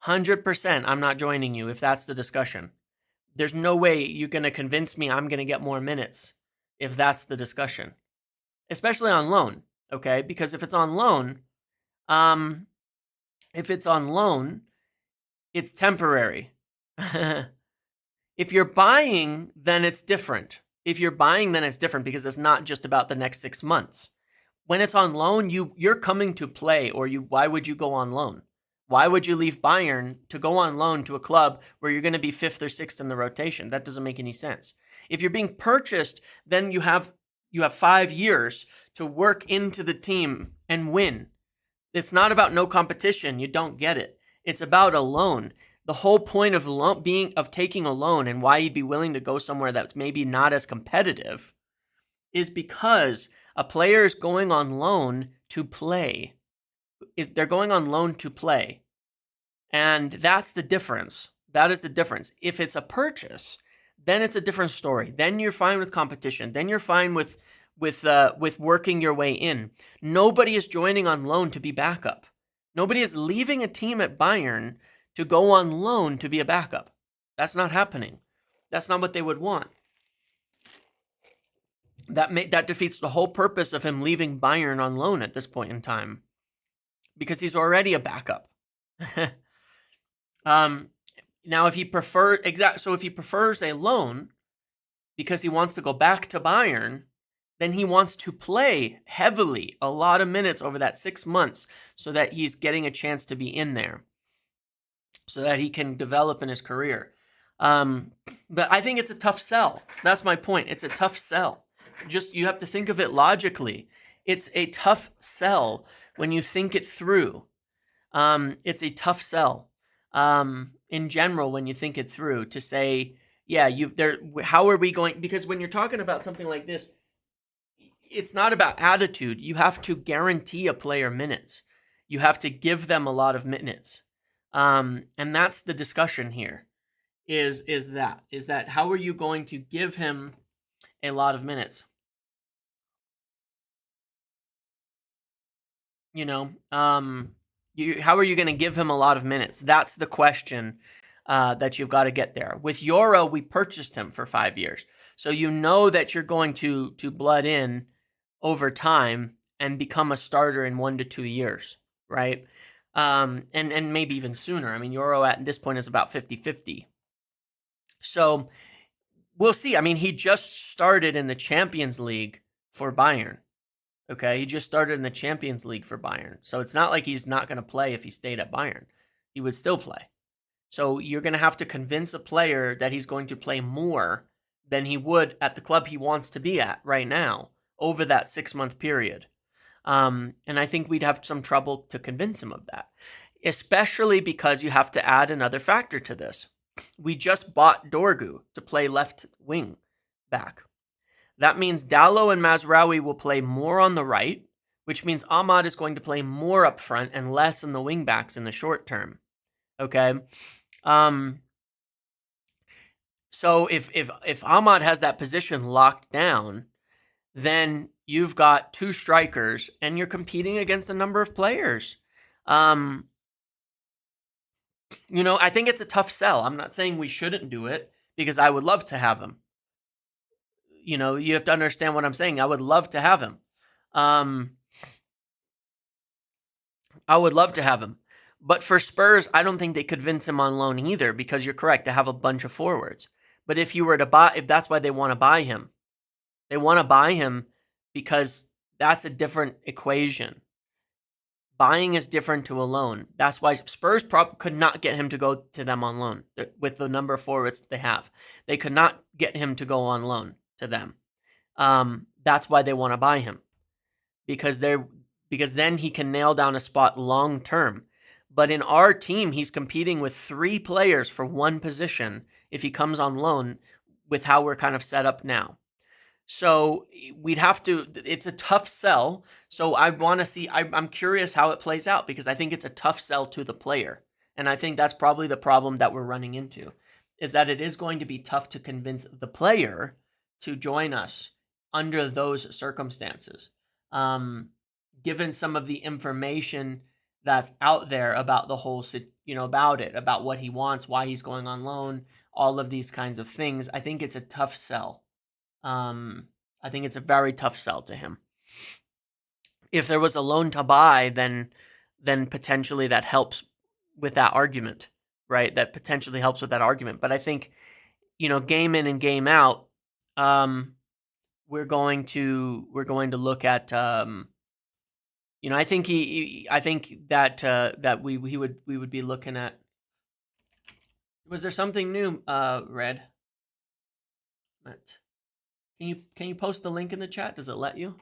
100% I'm not joining you if that's the discussion. There's no way you're going to convince me I'm going to get more minutes if that's the discussion. Especially on loan, okay? Because if it's on loan, it's temporary. If you're buying, then it's different. Because it's not just about the next 6 months. When it's on loan, you're coming to play, or why would you go on loan? Why would you leave Bayern to go on loan to a club where you're going to be 5th or 6th in the rotation? That doesn't make any sense. If you're being purchased, then you have 5 years to work into the team and win. It's not about no competition. You don't get it. It's about a loan. The whole point of taking a loan, and why you'd be willing to go somewhere that's maybe not as competitive, is because a player is going on loan to play. They're going on loan to play. And that's the difference. That is the difference. If it's a purchase, then it's a different story. Then you're fine with competition. Then you're fine with working your way in. Nobody is joining on loan to be backup. Nobody is leaving a team at Bayern to go on loan to be a backup. That's not happening. That's not what they would want. That defeats the whole purpose of him leaving Bayern on loan at this point in time, because he's already a backup. Now, if he prefers a loan because he wants to go back to Bayern, then he wants to play heavily, a lot of minutes over that 6 months, so that he's getting a chance to be in there, so that he can develop in his career. But I think it's a tough sell. That's my point. It's a tough sell. You have to think of it logically. It's a tough sell when you think it through. It's a tough sell in general when you think it through, to say, yeah, how are we going? Because when you're talking about something like this, it's not about attitude. You have to guarantee a player minutes. You have to give them a lot of minutes. And that's the discussion here, is that how are you going to give him a lot of minutes? How are you going to give him a lot of minutes? That's the question that you've got to get there. With Euro, we purchased him for 5 years. So you know that you're going to blood in over time and become a starter in 1 to 2 years, right? And maybe even sooner. I mean, Euro at this point is about 50-50. So we'll see. I mean, he just started in the Champions League for Bayern. Okay, he just started in the Champions League for Bayern. So it's not like he's not going to play if he stayed at Bayern. He would still play. So you're going to have to convince a player that he's going to play more than he would at the club he wants to be at right now over that 6-month period. And I think we'd have some trouble to convince him of that, especially because you have to add another factor to this. We just bought Dorgu to play left wing back. That means Dalot and Mazraoui will play more on the right, which means Ahmad is going to play more up front and less in the wingbacks in the short term. Okay. So if Ahmad has that position locked down, then you've got two strikers and you're competing against a number of players. I think it's a tough sell. I'm not saying we shouldn't do it because I would love to have him. You have to understand what I'm saying. I would love to have him. I would love to have him. But for Spurs, I don't think they could convince him on loan either, because you're correct, they have a bunch of forwards. But if that's why they want to buy him. They want to buy him because that's a different equation. Buying is different to a loan. That's why Spurs could not get him to go to them on loan with the number of forwards they have. They could not get him to go on loan to them. That's why they want to buy him, because then he can nail down a spot long term. But in our team, he's competing with 3 players for one position if he comes on loan with how we're kind of set up now. So it's a tough sell. So I want to see, I'm curious how it plays out, because I think it's a tough sell to the player. And I think that's probably the problem that we're running into, is that it is going to be tough to convince the player to join us under those circumstances. Given some of the information that's out there about the whole, about what he wants, why he's going on loan, all of these kinds of things, I think it's a tough sell. I think it's a very tough sell to him. If there was a loan to buy, then potentially that helps with that argument, right? That potentially helps with that argument. But I think, game in and game out, we're going to look at, I think that we would be looking at. Was there something new, Red? Can you post the link in the chat? Does it let you?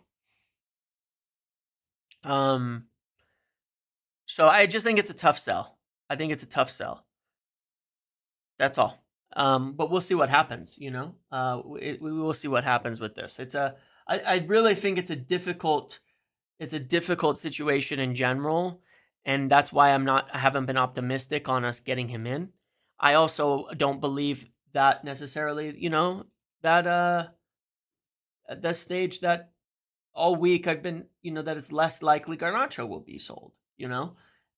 So I just think it's a tough sell. I think it's a tough sell. That's all. But we'll see what happens. We will see what happens with this. I really think it's a difficult situation in general, and that's why I haven't been optimistic on us getting him in. I also don't believe that necessarily, that at this stage, that all week I've been, that it's less likely Garnacho will be sold,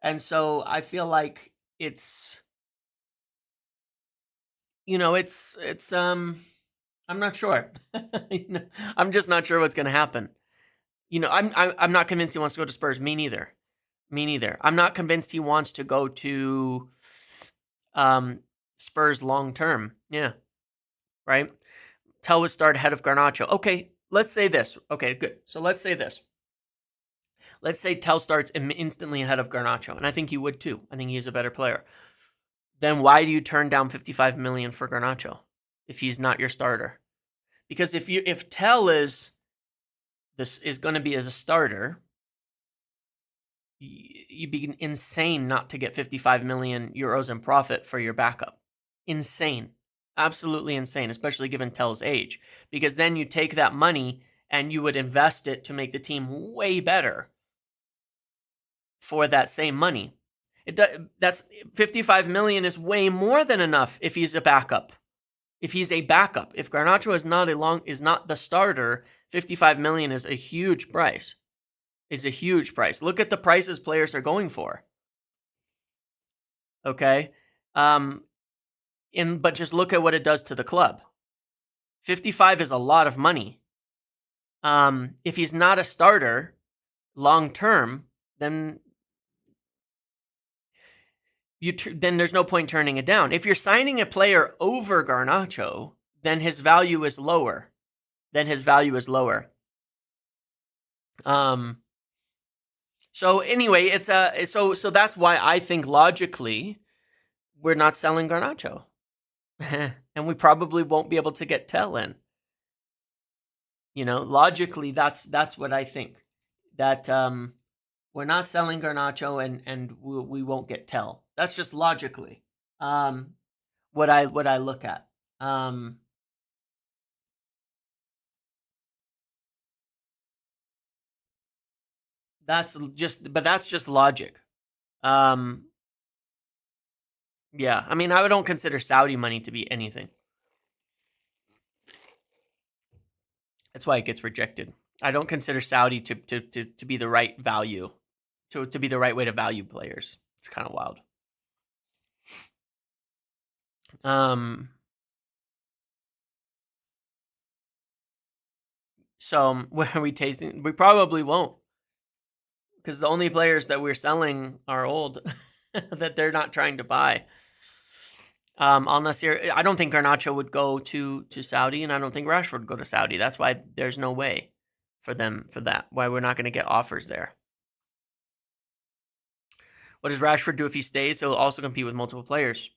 and so I feel like it's, I'm not sure. I'm just not sure what's going to happen. I'm not convinced he wants to go to Spurs. Me neither. I'm not convinced he wants to go to Spurs long term. Yeah. Right? Tel would start ahead of Garnacho. Okay, let's say this. Okay, good. So let's say this. Let's say Tel starts instantly ahead of Garnacho, and I think he would too. I think he's a better player. Then why do you turn down $55 million for Garnacho if he's not your starter? Because if Tel is going to be as a starter, you'd be insane not to get 55 million euros in profit for your backup. Insane. Absolutely insane, especially given Tel's age. Because then you take that money and you would invest it to make the team way better for that same money. That's 55 million is way more than enough if he's a backup. If Garnacho is not the starter, 55 million is a huge price. Look at the prices players are going for. Okay? But just look at what it does to the club. 55 is a lot of money. If he's not a starter long term, then there's no point turning it down. If you're signing a player over Garnacho, then his value is lower. So anyway, it's so that's why I think logically we're not selling Garnacho. And we probably won't be able to get Tel in. Logically, that's what I think. That we're not selling Garnacho and we won't get Tel. That's just logically what I look at. That's just logic. Yeah, I mean, I don't consider Saudi money to be anything. That's why it gets rejected. I don't consider Saudi to be the right value, to be the right way to value players. It's kind of wild. So when are we tasting? We probably won't, because the only players that we're selling are old that they're not trying to buy. Al Nassr, I don't think Garnacho would go to Saudi, and I don't think Rashford would go to Saudi. That's why there's no way for them for that. Why we're not going to get offers there. What does Rashford do if he stays? He'll also compete with multiple players.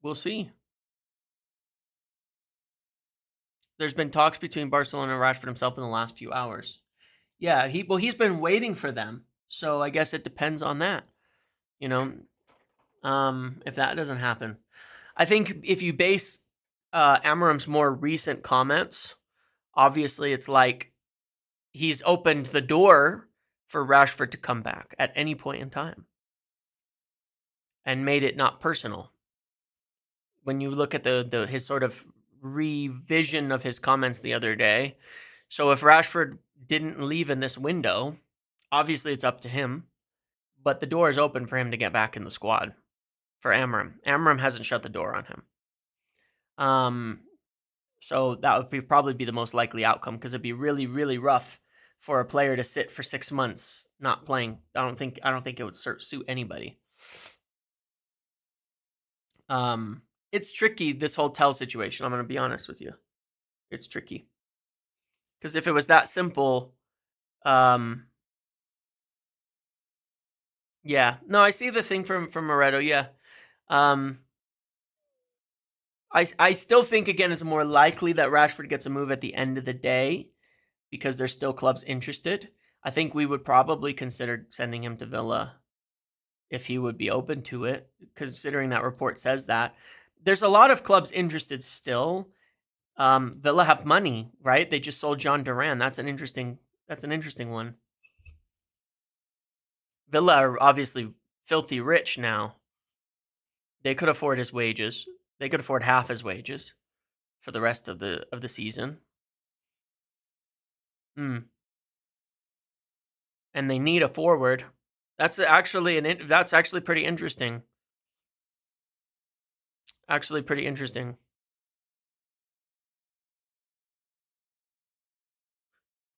We'll see. There's been talks between Barcelona and Rashford himself in the last few hours. Yeah, he's been waiting for them. So I guess it depends on that. You know, if that doesn't happen. I think if you base Amarim's more recent comments, obviously it's like he's opened the door for Rashford to come back at any point in time and made it not personal. When you look at his sort of revision of his comments the other day, so if Rashford didn't leave in this window, obviously it's up to him, but the door is open for him to get back in the squad for Amarim. Amarim hasn't shut the door on him. So that would probably be the most likely outcome, because it'd be really, really rough for a player to sit for 6 months not playing. I don't think it would suit anybody. It's tricky, this whole Tel situation. I'm going to be honest with you. It's tricky. Because if it was that simple, yeah. No, I see the thing from Moretto, yeah. I still think, again, it's more likely that Rashford gets a move at the end of the day, because there's still clubs interested. I think we would probably consider sending him to Villa if he would be open to it, considering that report says that. There's a lot of clubs interested still. Villa have money, right? They just sold John Duran. That's an interesting one. Villa are obviously filthy rich now. They could afford his wages. They could afford half his wages for the rest of the season. And they need a forward. That's actually pretty interesting. Actually pretty interesting.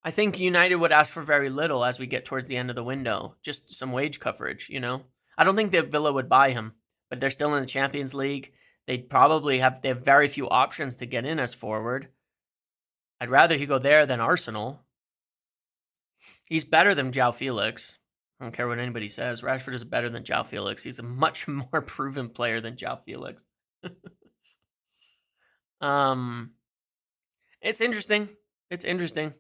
I think United would ask for very little as we get towards the end of the window. Just some wage coverage, you know? I don't think that Villa would buy him, but they're still in the Champions League. They have very few options to get in as forward. I'd rather he go there than Arsenal. He's better than João Felix. I don't care what anybody says. Rashford is better than João Felix. He's a much more proven player than João Felix. It's interesting. It's interesting.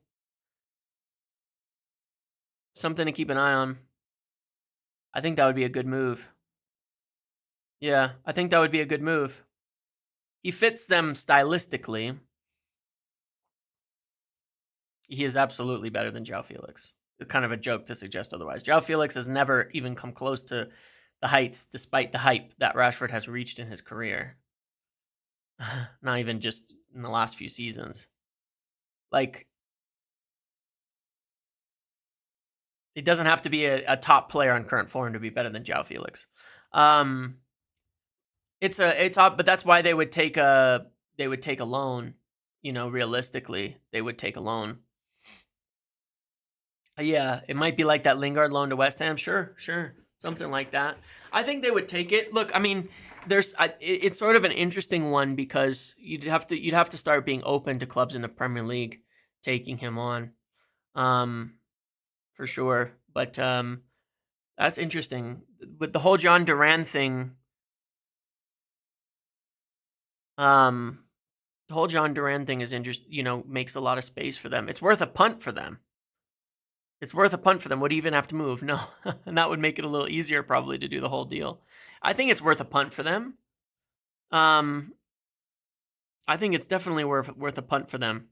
Something to keep an eye on. I think that would be a good move. Yeah, I think that would be a good move. He fits them stylistically. He is absolutely better than João Felix. It's kind of a joke to suggest otherwise. João Felix has never even come close to the heights, despite the hype that Rashford has reached in his career. Not even just in the last few seasons. Like, it doesn't have to be a top player on current form to be better than João Felix. But that's why they would take a loan. You know, realistically, they would take a loan. Yeah, it might be like that Lingard loan to West Ham. Sure, something like that. I think they would take it. Look, I mean, it's sort of an interesting one, because you'd have to start being open to clubs in the Premier League taking him on, for sure. But that's interesting with the whole John Duran thing. The whole John Duran thing is interesting. You know, makes a lot of space for them. It's worth a punt for them. Would he even have to move? No. And that would make it a little easier probably to do the whole deal. I think it's worth a punt for them. I think it's definitely worth a punt for them.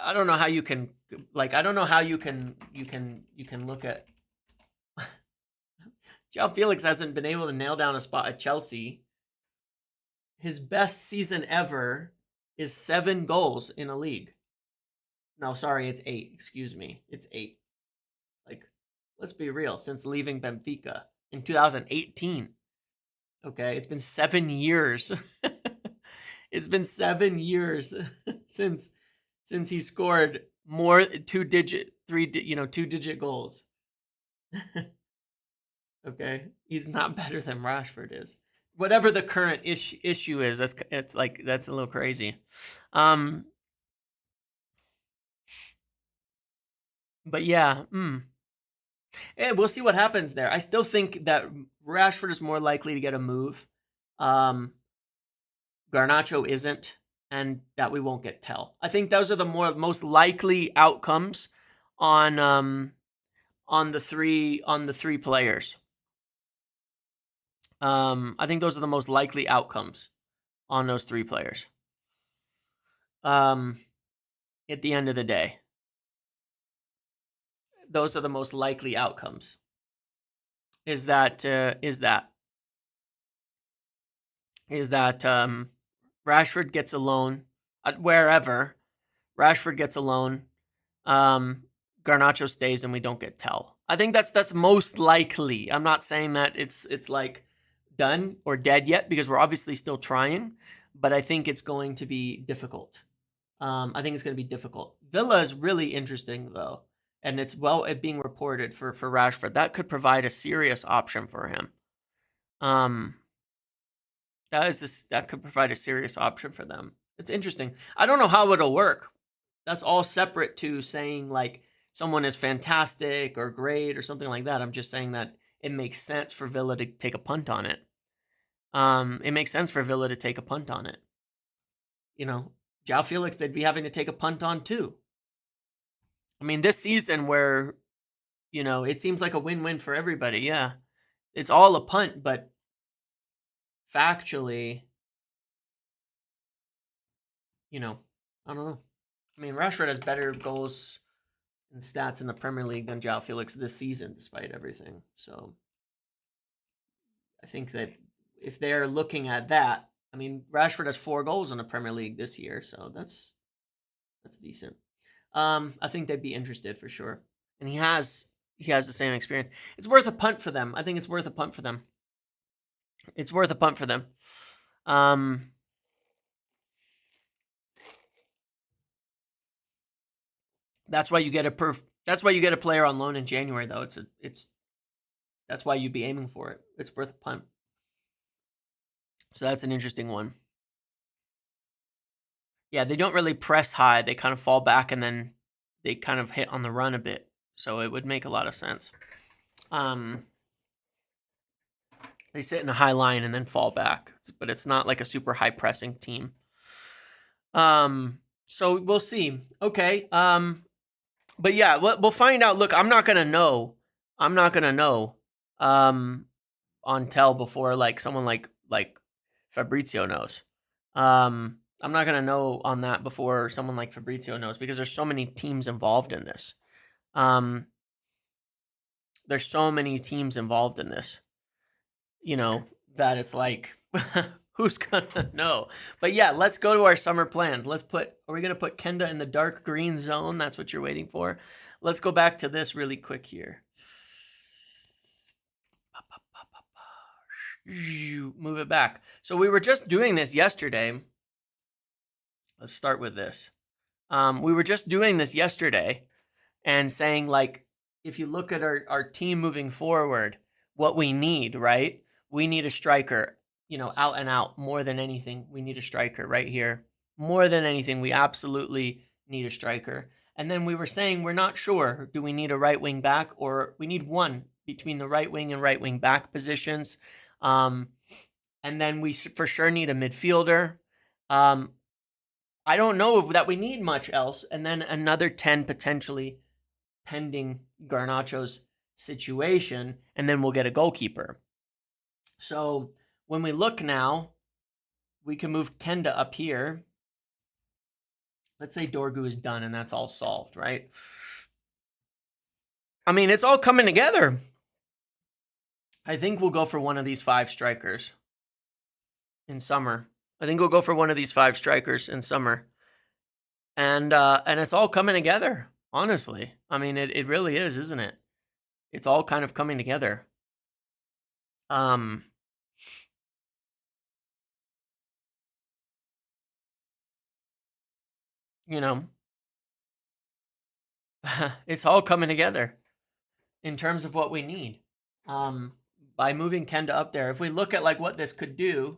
I don't know how you can like, I don't know how you can look at João Felix hasn't been able to nail down a spot at Chelsea. His best season ever is 7 goals in a league. No, sorry, it's 8. Excuse me. It's 8. Like, let's be real. Since leaving Benfica in 2018. Okay, it's been 7 years. It's been 7 years since he scored more two-digit goals. Okay, he's not better than Rashford is. Whatever the current issue is, that's a little crazy. But yeah, and we'll see what happens there. I still think that Rashford is more likely to get a move. Garnacho isn't, and that we won't get Tel. I think those are the most likely outcomes on the three players. I think those are the most likely outcomes on those 3 players. At the end of the day, those are the most likely outcomes. Is that Rashford gets a loan wherever. Rashford gets a loan. Garnacho stays and we don't get Tel. I think that's most likely. I'm not saying that it's like done or dead yet, because we're obviously still trying, but I think it's going to be difficult. I think it's going to be difficult. Villa is really interesting though, and it's being reported for Rashford. That could provide a serious option for him. That could provide a serious option for them. It's interesting. I don't know how it'll work. That's all separate to saying like someone is fantastic or great or something like that. I'm just saying that it makes sense for Villa to take a punt on it. It makes sense for Villa to take a punt on it. João Felix, they'd be having to take a punt on too. I mean, this season where, it seems like a win-win for everybody. Yeah, it's all a punt, but factually, I don't know. I mean, Rashford has better goals and stats in the Premier League than João Felix this season, despite everything. So I think that if they're looking at that, I mean, Rashford has 4 goals in the Premier League this year, so that's decent. I think they'd be interested for sure, and he has the same experience. It's worth a punt for them. I think it's worth a punt for them. It's worth a punt for them. That's why you get a player on loan in January, though. That's why you'd be aiming for it. It's worth a punt. So that's an interesting one. Yeah, they don't really press high. They kind of fall back and then they kind of hit on the run a bit. So it would make a lot of sense. They sit in a high line and then fall back, but it's not like a super high pressing team. So we'll see. Okay. But yeah, we'll find out. Look, I'm not gonna know on Tel before like someone like Fabrizio knows. I'm not gonna know on that before someone like Fabrizio knows, because there's so many teams involved in this. There's so many teams involved in this. That it's like, who's gonna know? But yeah, let's go to our summer plans. Are we gonna put Quenda in the dark green zone? That's what you're waiting for. Let's go back to this really quick here. Move it back. So we were just doing this yesterday. Let's start with this. We were just doing this yesterday and saying, like, if you look at our team moving forward, what we need, right? We need a striker, out and out. More than anything, we need a striker right here. More than anything, we absolutely need a striker. And then we were saying we're not sure. Do we need a right wing back, or we need one between the right wing and right wing back positions? And then we for sure need a midfielder. I don't know that we need much else. And then another 10 potentially, pending Garnacho's situation, and then we'll get a goalkeeper. So when we look now, we can move Quenda up here. let's say Dorgu is done and that's all solved, right? I mean, it's all coming together. I think we'll go for one of these 5 strikers in summer. And it's all coming together, honestly. I mean, it really is, isn't it? It's all kind of coming together. You know, it's all coming together in terms of what we need. By moving Quenda up there, if we look at like what this could do,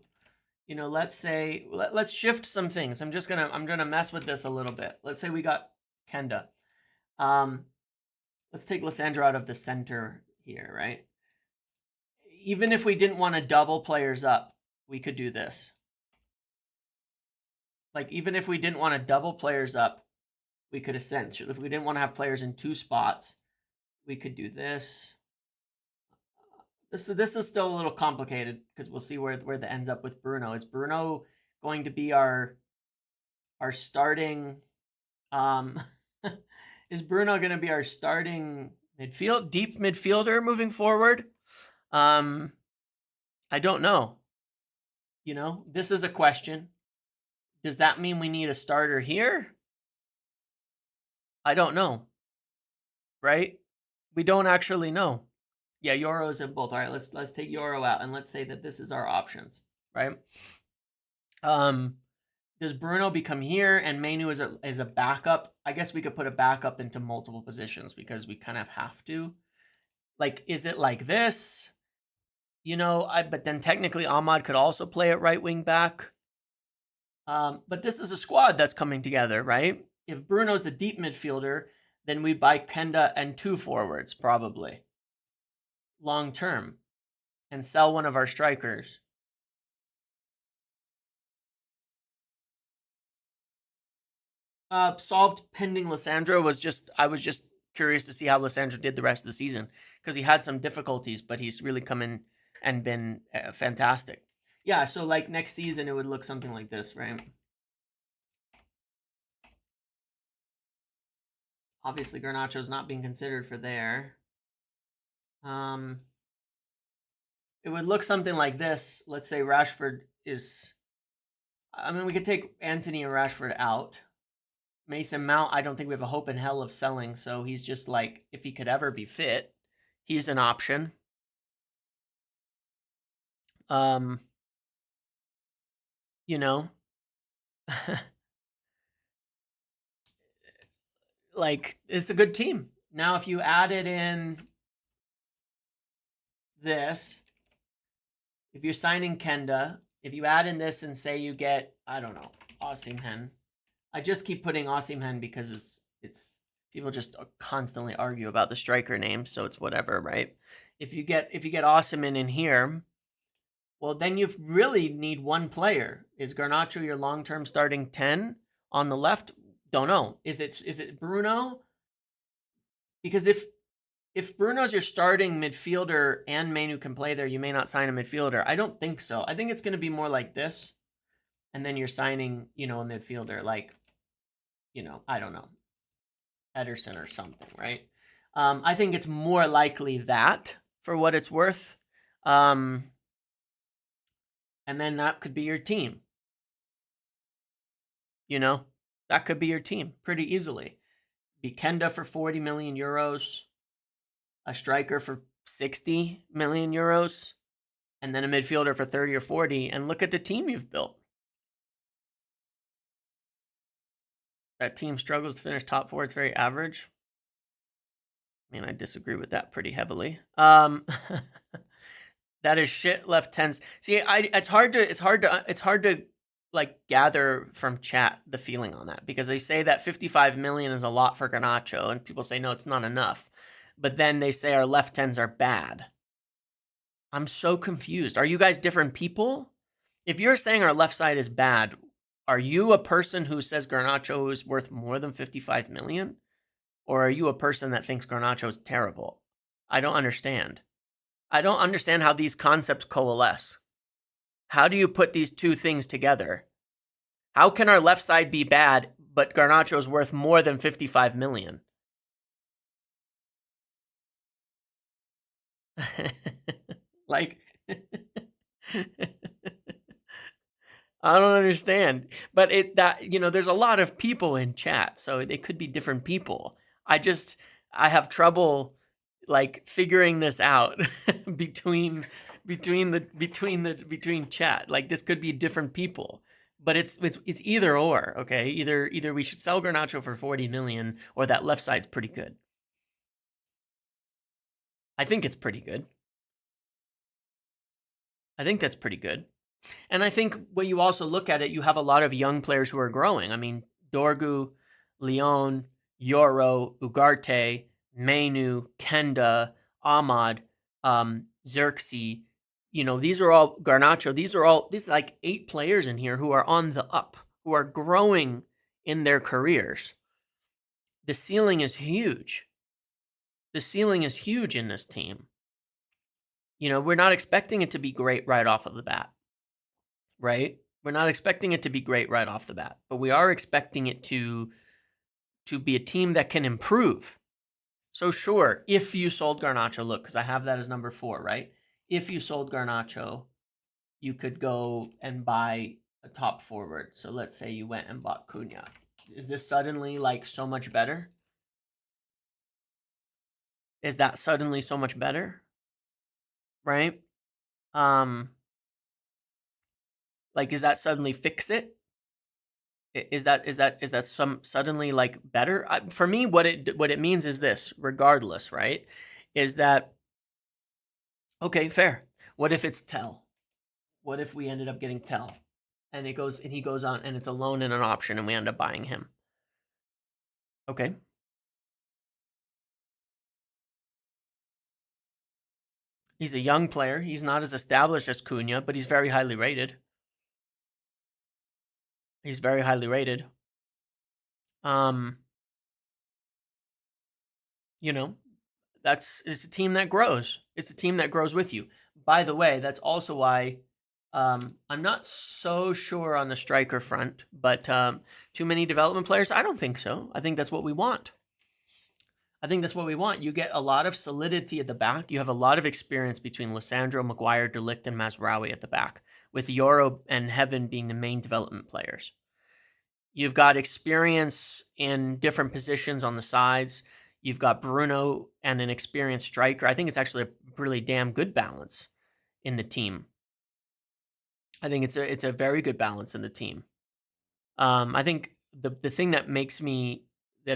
you know, let's say let's shift some things. I'm gonna mess with this a little bit. Let's say we got Quenda. Let's take Lysandra out of the center here, right? Even if we didn't want to double players up, we could do this. Like, even if we didn't want to double players up, we could essentially, if we didn't want to have players in 2 spots, we could do this. This is still a little complicated because we'll see where that ends up with Bruno. Is Bruno going to be our starting? Is Bruno going to be our starting deep midfielder moving forward? I don't know. You know, this is a question. Does that mean we need a starter here? I don't know. Right? We don't actually know. Yeah, Yoro's in both. All right, let's take Yoro out and let's say that this is our options, right? Does Bruno become here and Mainoo is a backup? I guess we could put a backup into multiple positions because we kind of have to. Like, is it like this? You know, but then technically Ahmad could also play at right wing back. But this is a squad that's coming together, right? If Bruno's the deep midfielder, then we buy Quenda and 2 forwards, probably. Long term. And sell one of our strikers. Solved pending Lysandra I was just curious to see how Lysandra did the rest of the season. Because he had some difficulties, but he's really come in and been fantastic. Yeah, so like next season it would look something like this, right? Obviously Garnacho's not being considered for there. It would look something like this. Let's say Rashford is... I mean, we could take Anthony and Rashford out. Mason Mount, I don't think we have a hope in hell of selling, so he's just like, if he could ever be fit, he's an option. You know, like, it's a good team. Now, if you added in this, if you're signing Quenda, if you add in this and say you get, I don't know, Osimhen. I just keep putting Osimhen because it's people just constantly argue about the striker name, so it's whatever, right? If you get Osimhen in here, well, then you really need one player. Is Garnacho your long-term starting 10 on the left? Don't know. Is it Bruno? Because if Bruno's your starting midfielder and Mainoo can play there, you may not sign a midfielder. I don't think so. I think it's going to be more like this. And then you're signing, you know, a midfielder like, you know, I don't know, Ederson or something, right? I think it's more likely that for what it's worth. And then that could be your team. You know, that could be your team pretty easily. Be Quenda for 40 million euros, a striker for 60 million euros, and then a midfielder for 30 or 40, and look at the team you've built. That team struggles to finish top 4. It's very average. I mean, I disagree with that pretty heavily. That is shit left 10s. See, it's hard to like gather from chat the feeling on that, because they say that 55 million is a lot for Garnacho, and people say no, it's not enough. But then they say our left 10s are bad. I'm so confused. Are you guys different people? If you're saying our left side is bad, are you a person who says Garnacho is worth more than 55 million? Or are you a person that thinks Garnacho is terrible? I don't understand. I don't understand how these concepts coalesce. How do you put these two things together? How can our left side be bad, but Garnacho's worth more than 55 million. Like, I don't understand. But there's a lot of people in chat, so they could be different people. I have trouble like figuring this out between chat. Like, this could be different people. But it's either or, okay? Either we should sell Garnacho for 40 million, or that left side's pretty good. I think it's pretty good. I think that's pretty good. And I think when you also look at it, you have a lot of young players who are growing. I mean, Dorgu, Leon, Yoro, Ugarte, Mainoo, Quenda, Ahmad, Xerxes. These are all Garnacho. These are like 8 players in here who are on the up, who are growing in their careers. The ceiling is huge. The ceiling is huge in this team. We're not expecting it to be great right off of the bat. Right? We're not expecting it to be great right off the bat, but we are expecting it to be a team that can improve. So sure, if you sold Garnacho, look, because I have that as number 4, right? If you sold Garnacho, you could go and buy a top forward. So let's say you went and bought Cunha. Is this suddenly like so much better? Is that suddenly so much better? Right? Like, does that suddenly fix it? Is that some suddenly like better? For me, what it means is this, regardless, right? Is that okay? Fair. What if it's Tel? What if we ended up getting Tel, and he goes on, and it's a loan and an option, and we end up buying him? Okay. He's a young player. He's not as established as Cunha, but he's very highly rated. He's very highly rated. It's a team that grows. It's a team that grows with you. By the way, that's also why I'm not so sure on the striker front, but too many development players? I don't think so. I think that's what we want. You get a lot of solidity at the back. You have a lot of experience between Lissandro, Maguire, De Ligt, and Mazraoui at the back, with Yoro and Heaven being the main development players. You've got experience in different positions on the sides. You've got Bruno and an experienced striker. I think it's actually a really damn good balance in the team. I think it's a very good balance in the team. I think the thing that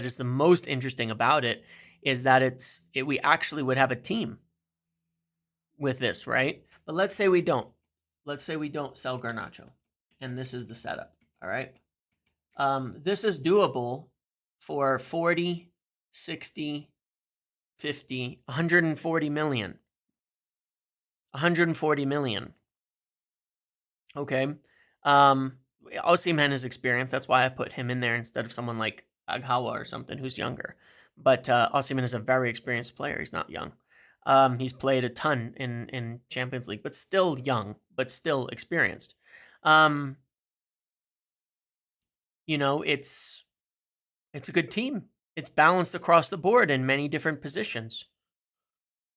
is the most interesting about it is that we actually would have a team with this, right? But let's say we don't. Let's say we don't sell Garnacho, and this is the setup. All right. This is doable for 40, 60, 50, 140 million. 140 million. Okay. Osimhen has experience. That's why I put him in there instead of someone like Aghawa or something who's younger. But Osimhen is a very experienced player. He's not young. He's played a ton in Champions League, but still young, but still experienced. It's a good team. It's balanced across the board in many different positions.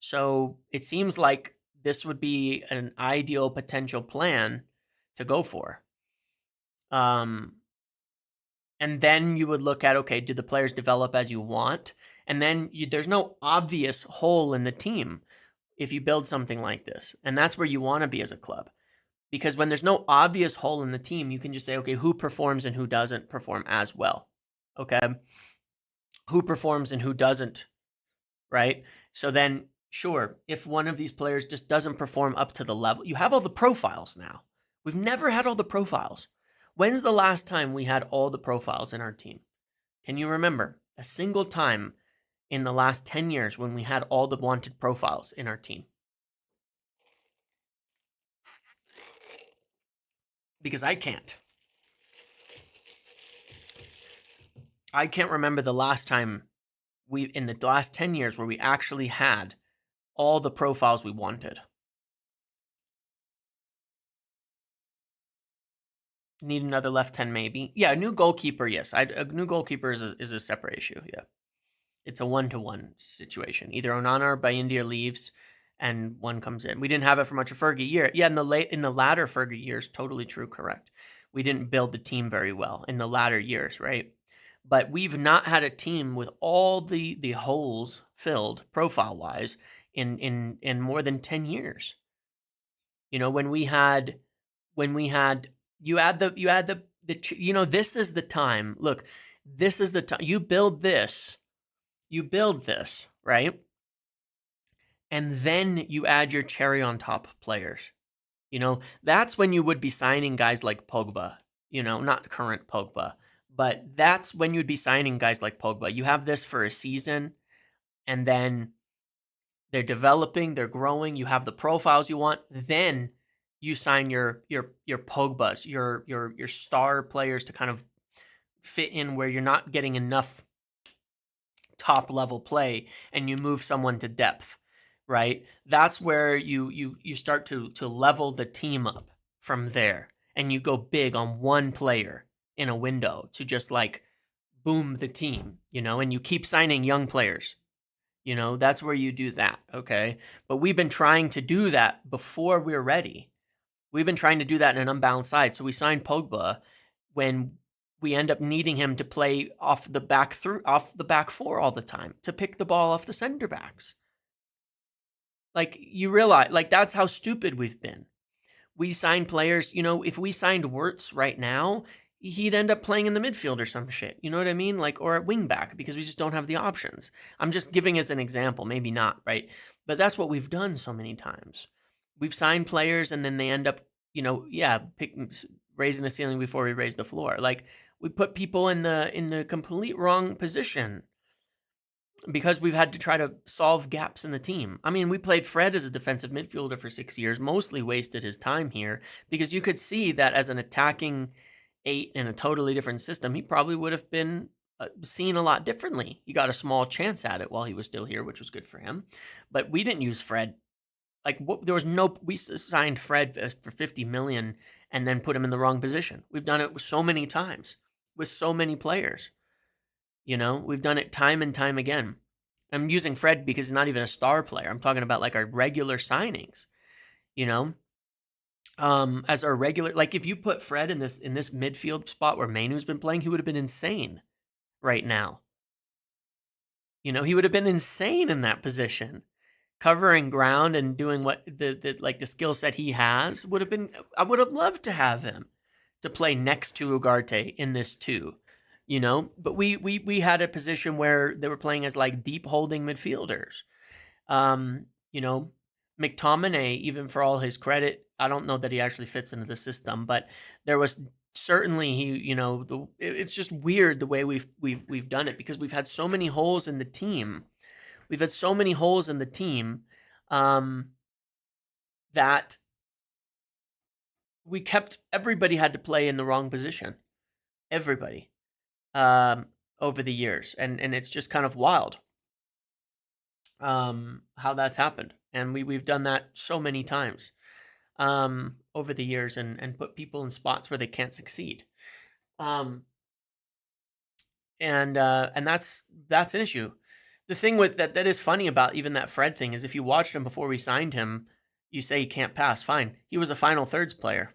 So it seems like this would be an ideal potential plan to go for. And then you would look at, okay, do the players develop as you want? And then there's no obvious hole in the team if you build something like this. And that's where you want to be as a club. Because when there's no obvious hole in the team, you can just say, okay, who performs and who doesn't perform as well? Okay? Who performs and who doesn't, right? So then, sure, if one of these players just doesn't perform up to the level, you have all the profiles now. We've never had all the profiles. When's the last time we had all the profiles in our team? Can you remember a single time in the last 10 years when we had all the wanted profiles in our team? Because I can't. I can't remember the last time in the last 10 years where we actually had all the profiles we wanted. Need another left 10 maybe. Yeah, a new goalkeeper, yes. A new goalkeeper is a separate issue, yeah. It's a 1-to-1 situation. Either Onana or Bayindir leaves and one comes in. We didn't have it for much of Fergie year. Yeah, in the latter Fergie years, totally true, correct. We didn't build the team very well in the latter years, right? But we've not had a team with all the holes filled profile-wise in more than 10 years. You know, when we had you add the you know, this is the time. Look, this is the time. You build this, right? And then you add your cherry on top players. You know, that's when you would be signing guys like Pogba, you know, not current Pogba, but that's when you'd be signing guys like Pogba. You have this for a season and then they're developing, they're growing, you have the profiles you want, then you sign your Pogbas, your star players to kind of fit in where you're not getting enough top level play and you move someone to depth, right? That's where you start to level the team up from there and you go big on one player in a window to just like boom the team, you know, and you keep signing young players. You know, that's where you do that, okay? But we've been trying to do that before we're ready. We've been trying to do that in an unbalanced side. So we signed Pogba when we end up needing him to play off the back four all the time, to pick the ball off the center backs. Like, you realize, like, that's how stupid we've been. We signed players, you know, if we signed Wirtz right now, he'd end up playing in the midfield or some shit. You know what I mean? Like, or at wing back, because we just don't have the options. I'm just giving as an example, maybe not, right? But that's what we've done so many times. We've signed players and then they end up, you know, raising the ceiling before we raise the floor. Like, we put people in the complete wrong position because we've had to try to solve gaps in the team. I mean, we played Fred as a defensive midfielder for 6 years, mostly wasted his time here because you could see that as an attacking 8 in a totally different system, he probably would have been seen a lot differently. He got a small chance at it while he was still here, which was good for him. But we didn't use Fred. Like, there was no, we signed Fred for 50 million and then put him in the wrong position. We've done it so many times with so many players. You know, we've done it time and time again. I'm using Fred because he's not even a star player. I'm talking about like our regular signings, you know, as our regular, like if you put Fred in this midfield spot where Mainoo's been playing, he would have been insane right now. You know, he would have been insane in that position, covering ground and doing what the skill set he has would have been. I would have loved to have him to play next to Ugarte in this too. You know, but we had a position where they were playing as like deep holding midfielders. You know, McTominay, even for all his credit, I don't know that he actually fits into the system, but there was certainly it's just weird the way we've done it because we've had so many holes in the team. We've had so many holes in the team that everybody had to play in the wrong position. Everybody. Over the years, and it's just kind of wild how that's happened, and we've done that so many times over the years, and put people in spots where they can't succeed, and that's an issue. The thing with that is funny about even that Fred thing is if you watched him before we signed him, you say he can't pass. Fine, he was a final thirds player.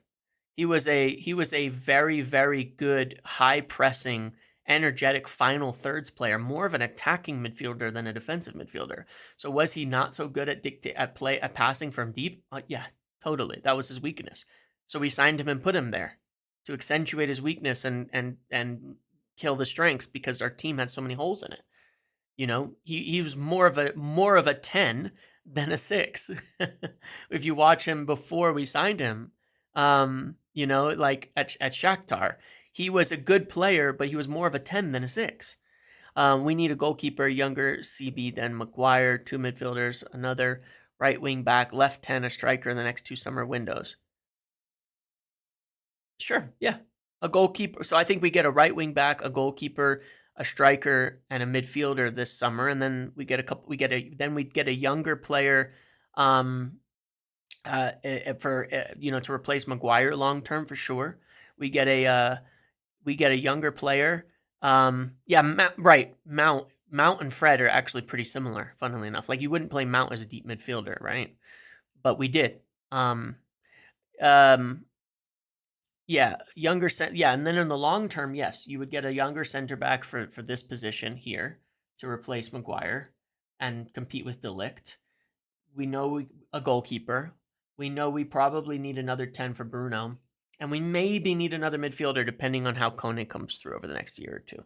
He was a very, very good, high pressing, energetic final thirds player, more of an attacking midfielder than a defensive midfielder. So was he not so good at passing from deep? Yeah, totally. That was his weakness. So we signed him and put him there to accentuate his weakness and kill the strengths because our team had so many holes in it. You know, he was more of a 10 than a 6. If you watch him before we signed him, you know, like at Shakhtar, he was a good player, but he was more of a 10 than a 6. We need a goalkeeper, younger CB than Maguire, 2 midfielders, another right wing back, left 10, a striker in the next 2 summer windows. Sure, yeah, a goalkeeper. So I think we get a right wing back, a goalkeeper, a striker, and a midfielder this summer, and then we get a younger player, to replace Maguire long term for sure. We get a younger player. Yeah, right. Mount and Fred are actually pretty similar, funnily enough. Like, you wouldn't play Mount as a deep midfielder, right? But we did. Yeah, and then in the long term, yes, you would get a younger center back for this position here to replace Maguire and compete with De Ligt. We know a goalkeeper. We know we probably need another 10 for Bruno, and we maybe need another midfielder depending on how Kone comes through over the next year or two.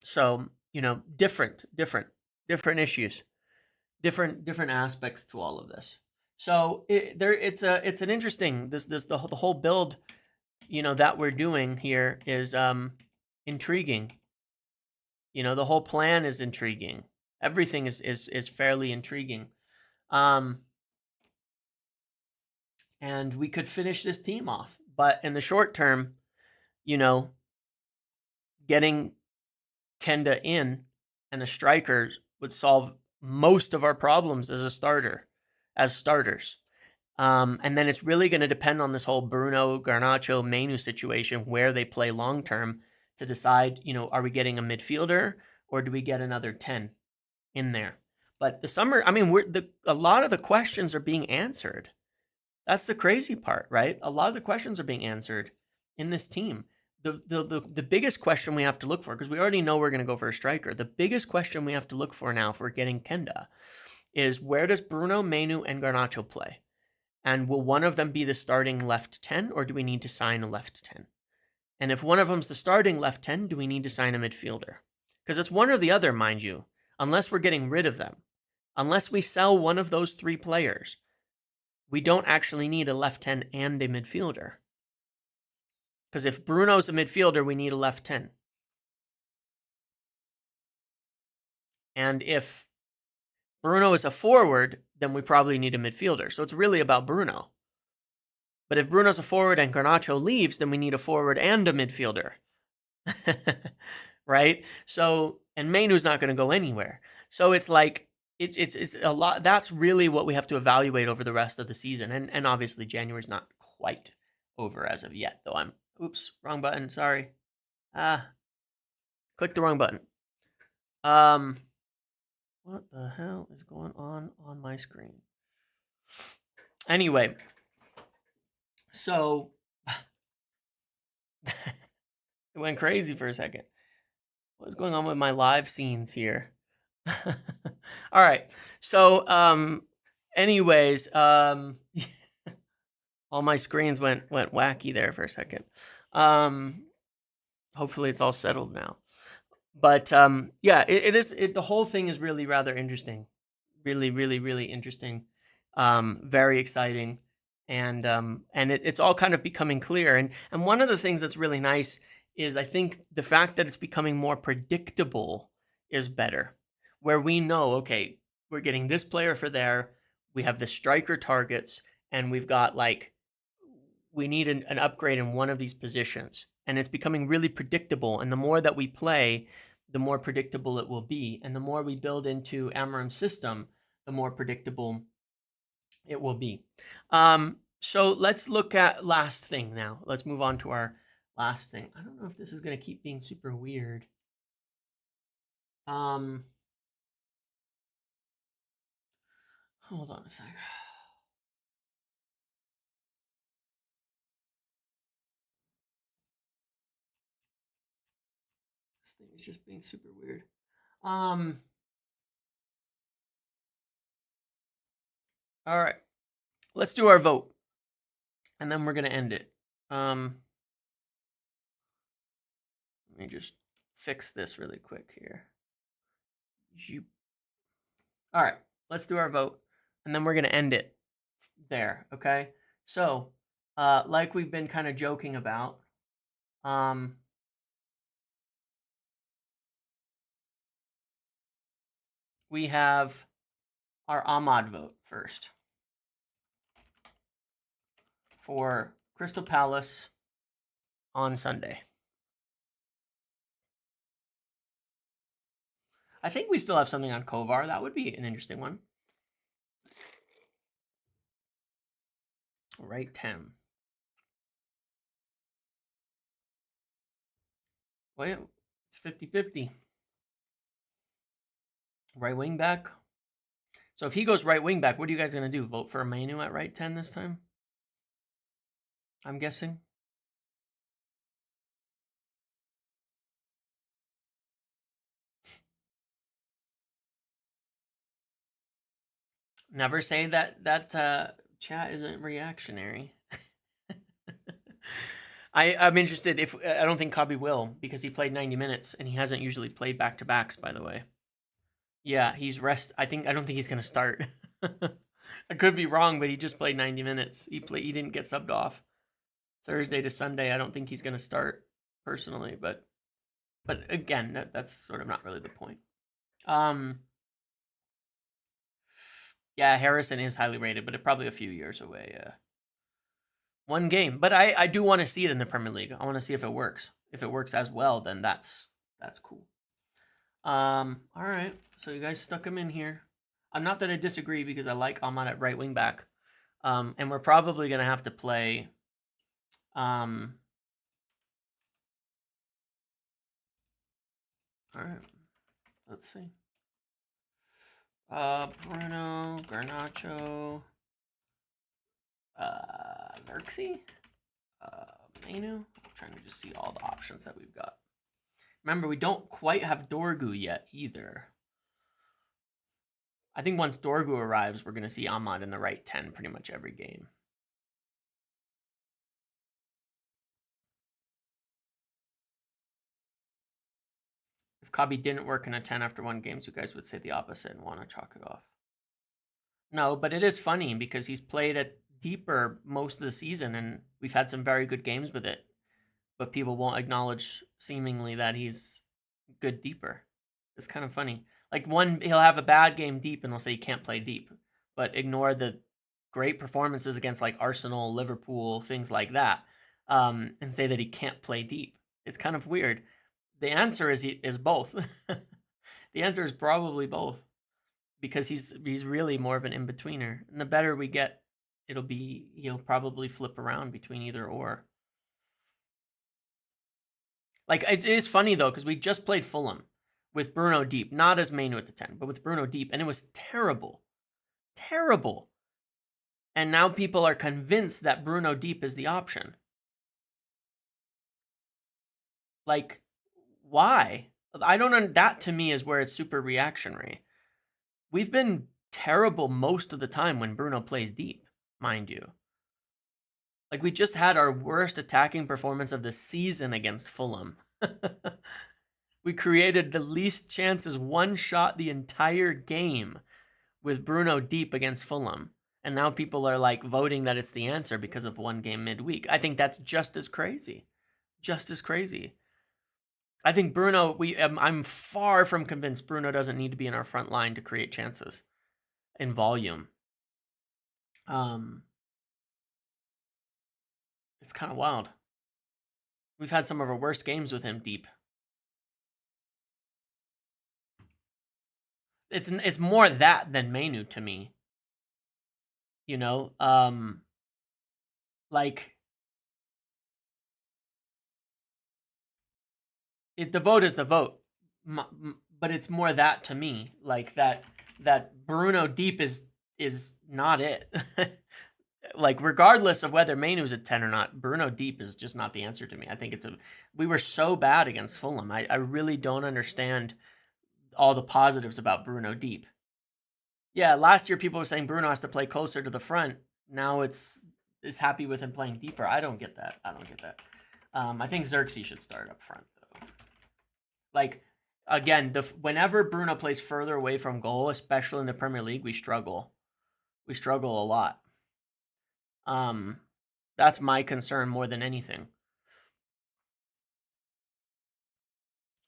So, different issues, different aspects to all of this. So it's an interesting the whole build, that we're doing here is intriguing. The whole plan is intriguing. Everything is fairly intriguing. And we could finish this team off, but in the short term, getting Quenda in and a striker would solve most of our problems as starters. And then it's really going to depend on this whole Bruno, Garnacho, Mainoo situation, where they play long term, to decide, are we getting a midfielder or do we get another 10 in there? But the summer, I mean, a lot of the questions are being answered. That's the crazy part, right? A lot of the questions are being answered in this team. The biggest question we have to look for, because we already know we're going to go for a striker, the biggest question we have to look for now for getting Quenda is, where does Bruno, Mainoo, and Garnacho play? And will one of them be the starting left 10, or do we need to sign a left 10? And if one of them's the starting left 10, do we need to sign a midfielder? Because it's one or the other, mind you, unless we're getting rid of them. Unless we sell one of those three players, we don't actually need a left 10 and a midfielder. Because if Bruno's a midfielder, we need a left 10. And if Bruno is a forward, then we probably need a midfielder. So it's really about Bruno. But if Bruno's a forward and Garnacho leaves, then we need a forward and a midfielder. Right? So, and Mainoo's not going to go anywhere. So it's like, it's a lot. That's really what we have to evaluate over the rest of the season. And obviously January's not quite over as of yet, though. Oops, wrong button. Sorry. Clicked the wrong button. What the hell is going on my screen? Anyway, so it went crazy for a second. What's going on with my live scenes here? All right. So, anyways, all my screens went wacky there for a second. Hopefully it's all settled now. But yeah, it is. The whole thing is really rather interesting. Really, really, really interesting. Very exciting, and it's all kind of becoming clear. And one of the things that's really nice is, I think, the fact that it's becoming more predictable is better. Where we know, okay, we're getting this player for there, we have the striker targets, and we've got, like, we need an upgrade in one of these positions. And it's becoming really predictable. And the more that we play, the more predictable it will be. And the more we build into Amarim's system, the more predictable it will be. So let's look at last thing now. Let's move on to our last thing. I don't know if this is going to keep being super weird. Hold on a second. This thing is just being super weird. All right. Let's do our vote. And then we're going to end it. Let me just fix this really quick here. All right, let's do our vote, and then we're going to end it there, okay? So, like we've been kind of joking about, we have our Ahmad vote first for Crystal Palace on Sunday. I think we still have something on Kovar. That would be an interesting one. Right 10. Well, it's 50-50. Right wing back. So if he goes right wing back, what are you guys going to do? Vote for Mainoo at right 10 this time? I'm guessing. Never say that chat isn't reactionary. I'm interested if I don't think Kobbie will because he played 90 minutes and he hasn't usually played back-to-backs, by the way. Yeah, he's I don't think he's going to start. I could be wrong, but he just played 90 minutes. He didn't get subbed off. Thursday to Sunday, I don't think he's going to start personally, but again, that's sort of not really the point. Yeah, Harrison is highly rated, but probably a few years away. One game, but I do want to see it in the Premier League. I want to see if it works. If it works as well, then that's cool. All right. So you guys stuck him in here. I'm not that I disagree because I like Ahmad at right wing back. And we're probably gonna have to play. All right. Let's see. Bruno, Garnacho, Xerxes, Mainoo. I'm trying to just see all the options that we've got. Remember, we don't quite have Dorgu yet either. I think once Dorgu arrives, we're going to see Ahmad in the right 10 pretty much every game. If Kobbie didn't work in a 10 after one game, so you guys would say the opposite and want to chalk it off. No, but it is funny because he's played it deeper most of the season, and we've had some very good games with it. But people won't acknowledge seemingly that he's good deeper. It's kind of funny. Like he'll have a bad game deep and we'll say he can't play deep, but ignore the great performances against like Arsenal, Liverpool, things like that, and say that he can't play deep. It's kind of weird. The answer is both. The answer is probably both, because he's really more of an in-betweener. And the better we get, he'll probably flip around between either or. Like, it is funny, though, because we just played Fulham with Bruno deep. Not as Mainoo at the 10, but with Bruno deep. And it was terrible. Terrible. And now people are convinced that Bruno deep is the option. Like, why? I don't know. That, to me, is where it's super reactionary. We've been terrible most of the time when Bruno plays deep, mind you. Like, we just had our worst attacking performance of the season against Fulham. We created the least chances, one shot the entire game with Bruno deep against Fulham. And now people are like voting that it's the answer because of one game midweek. I think that's just as crazy. Just as crazy. I think Bruno, I'm far from convinced Bruno doesn't need to be in our front line to create chances in volume. It's kind of wild. We've had some of our worst games with him deep. It's more that than Mainoo to me. You know, like the vote is the vote, but it's more that to me. Like that Bruno deep is not it. Like, regardless of whether Mainoo's a 10 or not, Bruno deep is just not the answer to me. I think we were so bad against Fulham. I really don't understand all the positives about Bruno deep. Yeah, last year people were saying Bruno has to play closer to the front. Now it's happy with him playing deeper. I don't get that. I think Xerxes should start up front, though. Like, again, whenever Bruno plays further away from goal, especially in the Premier League, we struggle. We struggle a lot. That's my concern more than anything.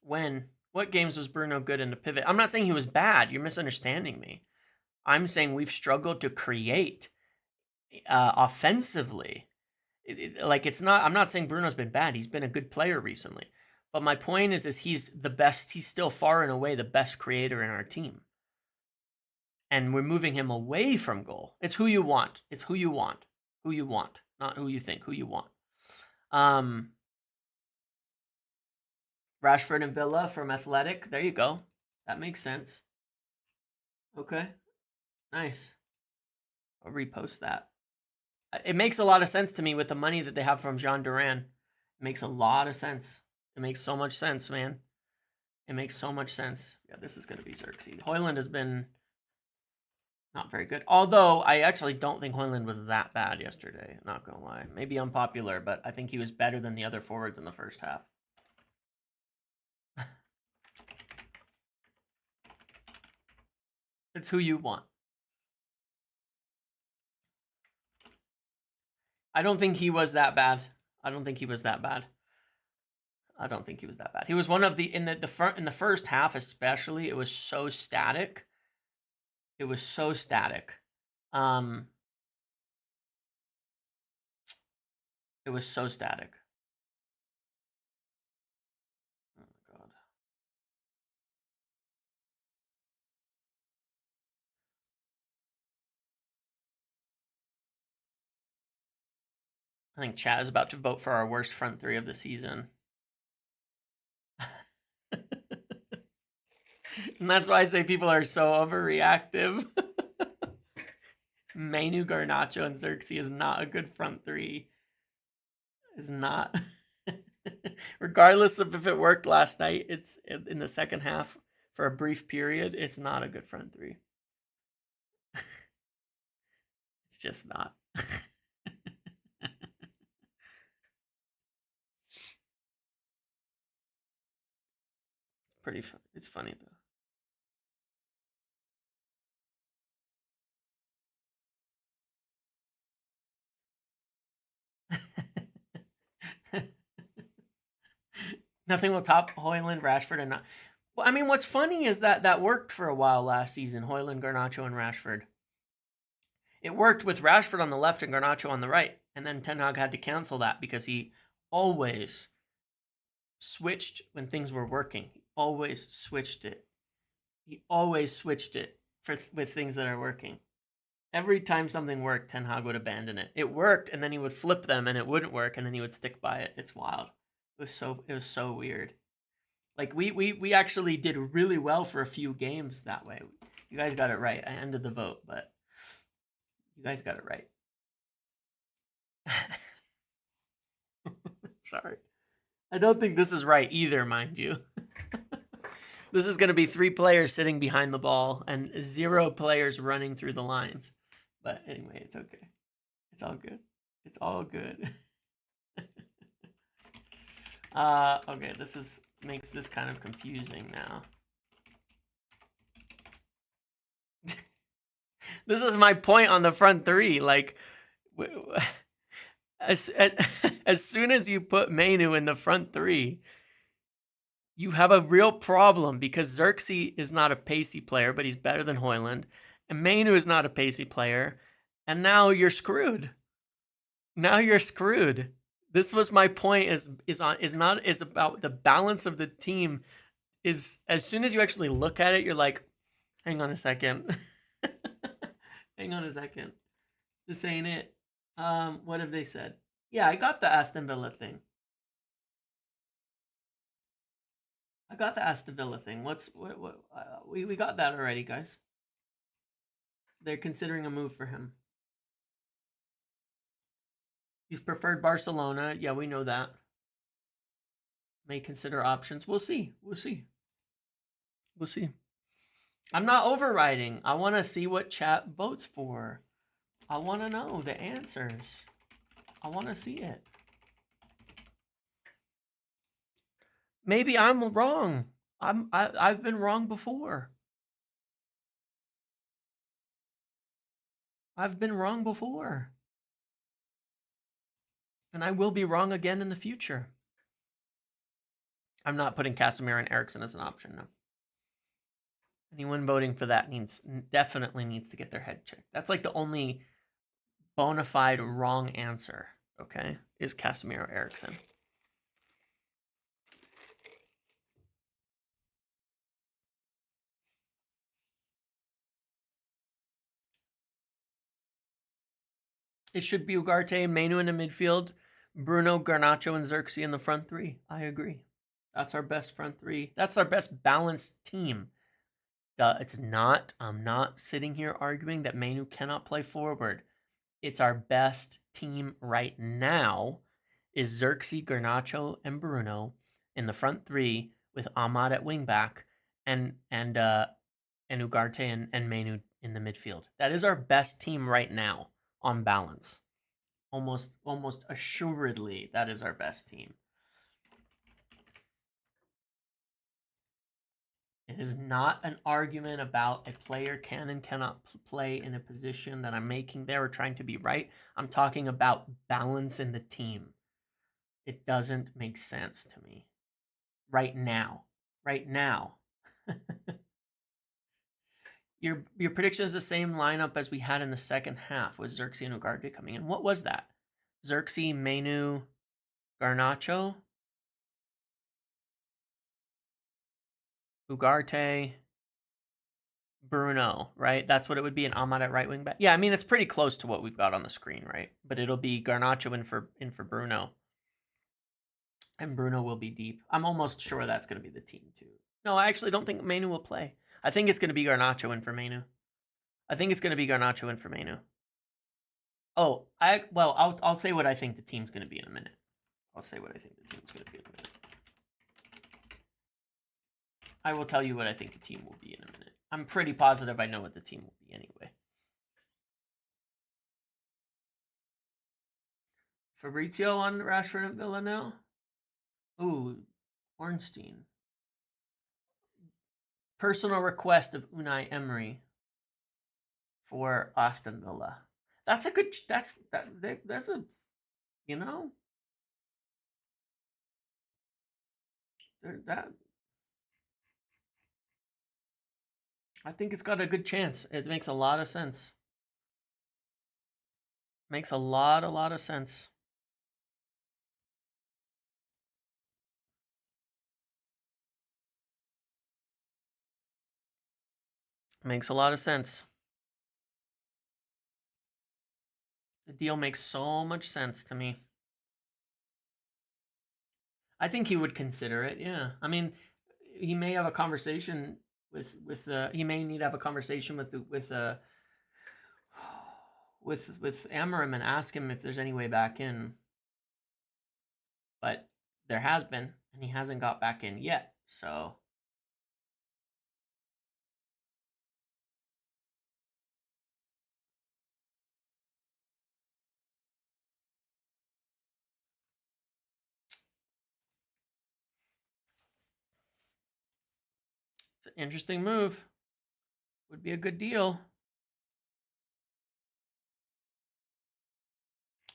What games was Bruno good in the pivot? I'm not saying he was bad. You're misunderstanding me. I'm saying we've struggled to create offensively. I'm not saying Bruno's been bad. He's been a good player recently. But my point is he's the best. He's still far and away the best creator in our team. And we're moving him away from goal. It's who you want. Who you want, not who you think, who you want. Rashford and Villa from Athletic. There you go. That makes sense. Okay. Nice. I'll repost that. It makes a lot of sense to me with the money that they have from Jean Duran. It makes a lot of sense. It makes so much sense, man. It makes so much sense. Yeah, this is going to be Xerxes. Højlund has been not very good. Although, I actually don't think Højlund was that bad yesterday. Not going to lie. Maybe unpopular, but I think he was better than the other forwards in the first half. It's who you want. I don't think he was that bad. I don't think he was that bad. I don't think he was that bad. He was one of the in the first half especially. It was so static. It was so static. It was so static. Oh my god. I think Chad is about to vote for our worst front three of the season. And that's why I say people are so overreactive. Mainoo, Garnacho, and Xerxes is not a good front three. Is not. Regardless of if it worked last night, it's in the second half for a brief period. It's not a good front three. It's just not. Pretty fun. It's funny though. Nothing will top Højlund, Rashford, and not. Well, I mean, what's funny is that worked for a while last season. Højlund, Garnacho, and Rashford. It worked with Rashford on the left and Garnacho on the right, and then Ten Hag had to cancel that because he always switched when things were working. He always switched it. He always switched it with things that are working. Every time something worked, Ten Hag would abandon it. It worked, and then he would flip them, and it wouldn't work, and then he would stick by it. It's wild. It was so weird. Like we actually did really well for a few games that way. You guys got it right. I ended the vote, but you guys got it right. Sorry. I don't think this is right either, mind you. This is going to be 3 players sitting behind the ball and 0 players running through the lines. But anyway, it's okay. It's all good. It's all good. Okay, this makes this kind of confusing now. This is my point on the front three. Like, as soon as you put Mainoo in the front three, you have a real problem because Xerxes is not a pacey player, but he's better than Højlund. And Mainoo is not a pacey player. And now you're screwed. Now you're screwed. This was my point is about the balance of the team. Is as soon as you actually look at it, you're like, hang on a second. Hang on a second. This ain't it. What have they said? Yeah, I got the Aston Villa thing. I got the Aston Villa thing. We got that already, guys. They're considering a move for him. He's preferred Barcelona. Yeah, we know that. May consider options. We'll see. We'll see. We'll see. I'm not overriding. I want to see what chat votes for. I want to know the answers. I want to see it. Maybe I'm wrong. I've been wrong before. I've been wrong before. And I will be wrong again in the future. I'm not putting Casemiro and Eriksen as an option, no. Anyone voting for that definitely needs to get their head checked. That's like the only bona fide wrong answer, okay, is Casemiro Eriksen. It should be Ugarte, Mainoo in the midfield, Bruno, Garnacho, and Xerxes in the front three. I agree. That's our best front three. That's our best balanced team. It's not. I'm not sitting here arguing that Mainoo cannot play forward. It's our best team right now is Xerxes, Garnacho, and Bruno in the front three with Ahmad at wingback and Ugarte and Mainoo in the midfield. That is our best team right now on balance. Almost assuredly, that is our best team. It is not an argument about a player can and cannot play in a position that I'm making there or trying to be right. I'm talking about balance in the team. It doesn't make sense to me. Right now. Right now. Your prediction is the same lineup as we had in the second half with Xerxes and Ugarte coming in. What was that? Xerxes, Mainoo, Garnacho, Ugarte, Bruno, right? That's what it would be, an Ahmad at right wing back. Yeah, I mean it's pretty close to what we've got on the screen, right? But it'll be Garnacho in for Bruno. And Bruno will be deep. I'm almost sure that's going to be the team too. No, I actually don't think Mainoo will play. I think it's going to be Garnacho in for Mainoo. I think it's going to be Garnacho in for Mainoo. Oh, I'll say what I think the team's going to be in a minute. I'll say what I think the team's going to be in a minute. I will tell you what I think the team will be in a minute. I'm pretty positive I know what the team will be anyway. Fabrizio on Rashford and Villa now? Ooh, Ornstein. Personal request of Unai Emery for Aston Villa. That's a good. That's a, you know, that. I think it's got a good chance. It makes a lot of sense. Makes a lot of sense. Makes a lot of sense. The deal makes so much sense to me. I think he would consider it. Yeah, I mean, he may have a conversation with he may need to have a conversation with Amarim and ask him if there's any way back in. But there has been, and he hasn't got back in yet. So it's an interesting move. Would be a good deal.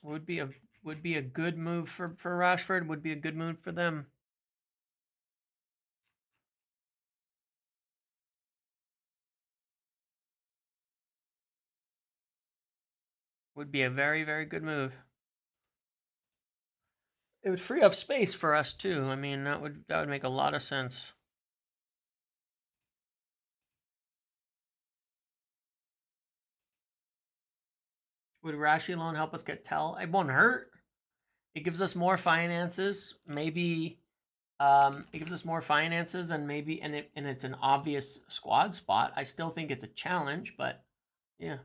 Would be a good move for Rashford. Would be a good move for them. Would be a very, very good move. It would free up space for us too. I mean, that would make a lot of sense. Would Rashi loan help us get Tel? It won't hurt. It gives us more finances. Maybe it gives us more finances, and maybe and it's an obvious squad spot. I still think it's a challenge, but yeah.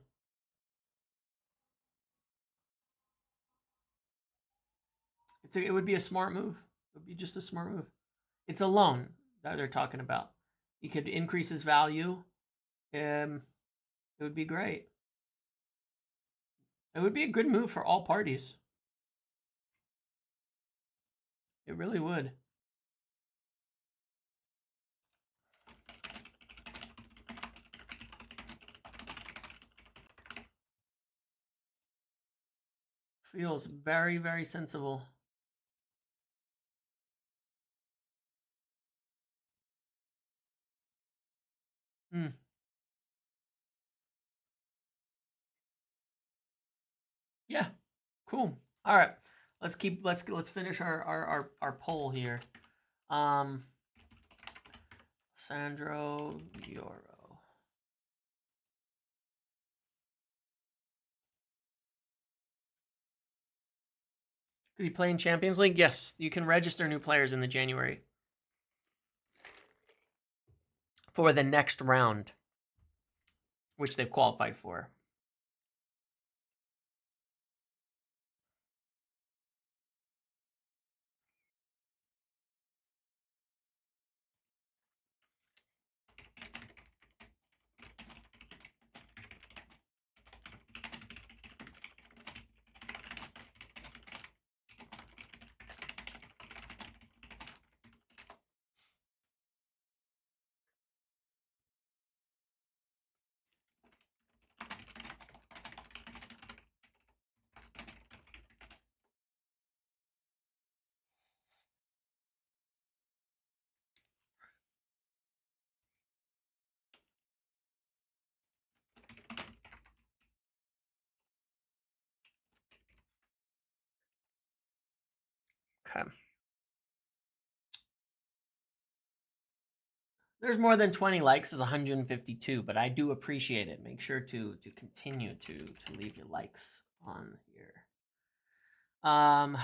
It would be a smart move. It would be just a smart move. It's a loan that they're talking about. He could increase his value. It would be great. It would be a good move for all parties. It really would. Feels very, very sensible. Yeah, cool. All right, let's finish our poll here. Sandro Euro. Could he play in Champions League? Yes, you can register new players in the January for the next round, which they've qualified for. Okay. There's more than 20 likes. There's 152, but I do appreciate it. Make sure to continue to leave your likes on here. All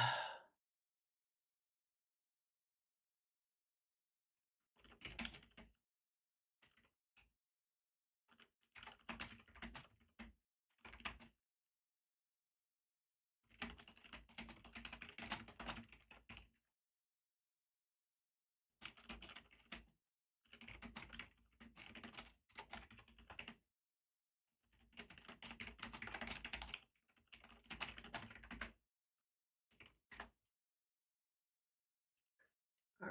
right.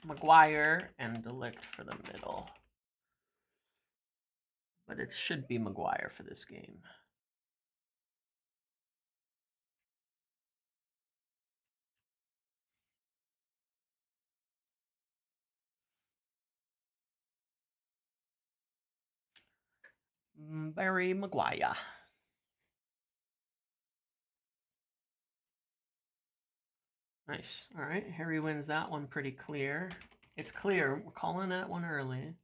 Maguire and Delict for the middle. But it should be Maguire for this game. Barry Maguire. Nice. All right. Harry wins that one pretty clear. It's clear. We're calling that one early.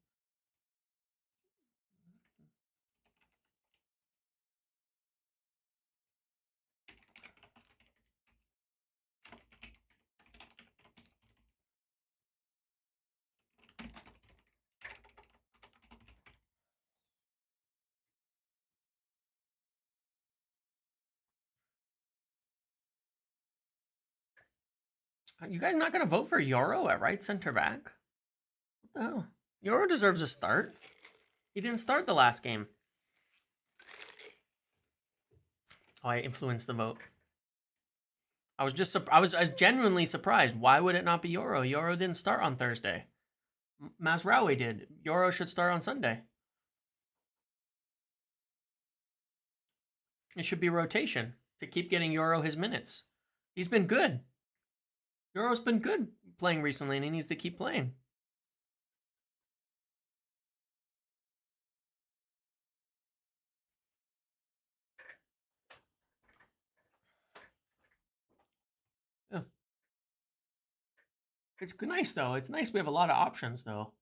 You guys not going to vote for Euro at right center back? What the hell? Euro deserves a start. He didn't start the last game. Oh, I influenced the vote. I was genuinely surprised. Why would it not be Euro? Euro didn't start on Thursday. Mazraoui did. Euro should start on Sunday. It should be rotation to keep getting Euro his minutes. He's been good. Euro's been good playing recently, and he needs to keep playing. Yeah. It's nice, though. It's nice we have a lot of options, though.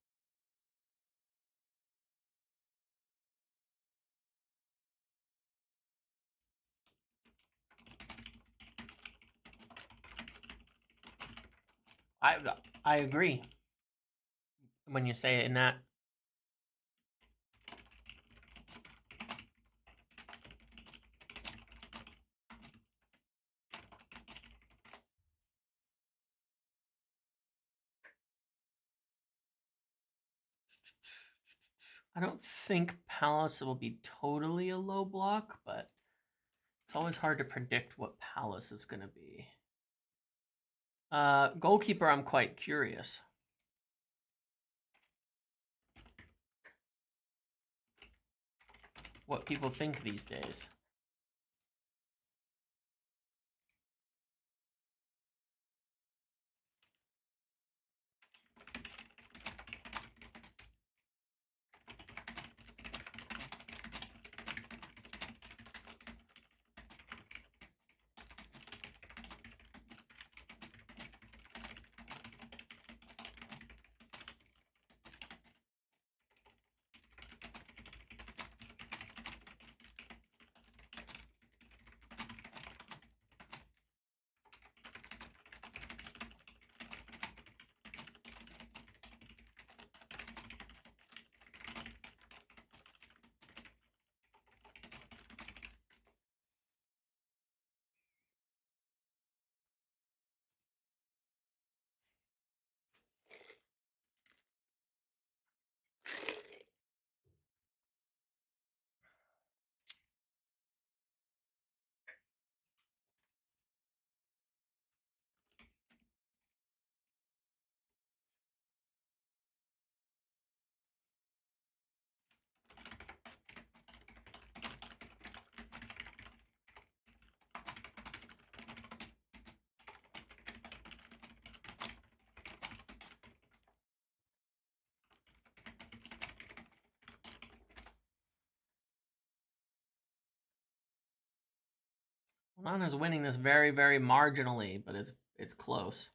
I agree when you say it in that. I don't think Palace will be totally a low block, but it's always hard to predict what Palace is going to be. Goalkeeper, I'm quite curious. What people think these days. Onana's winning this very, very marginally, but it's close.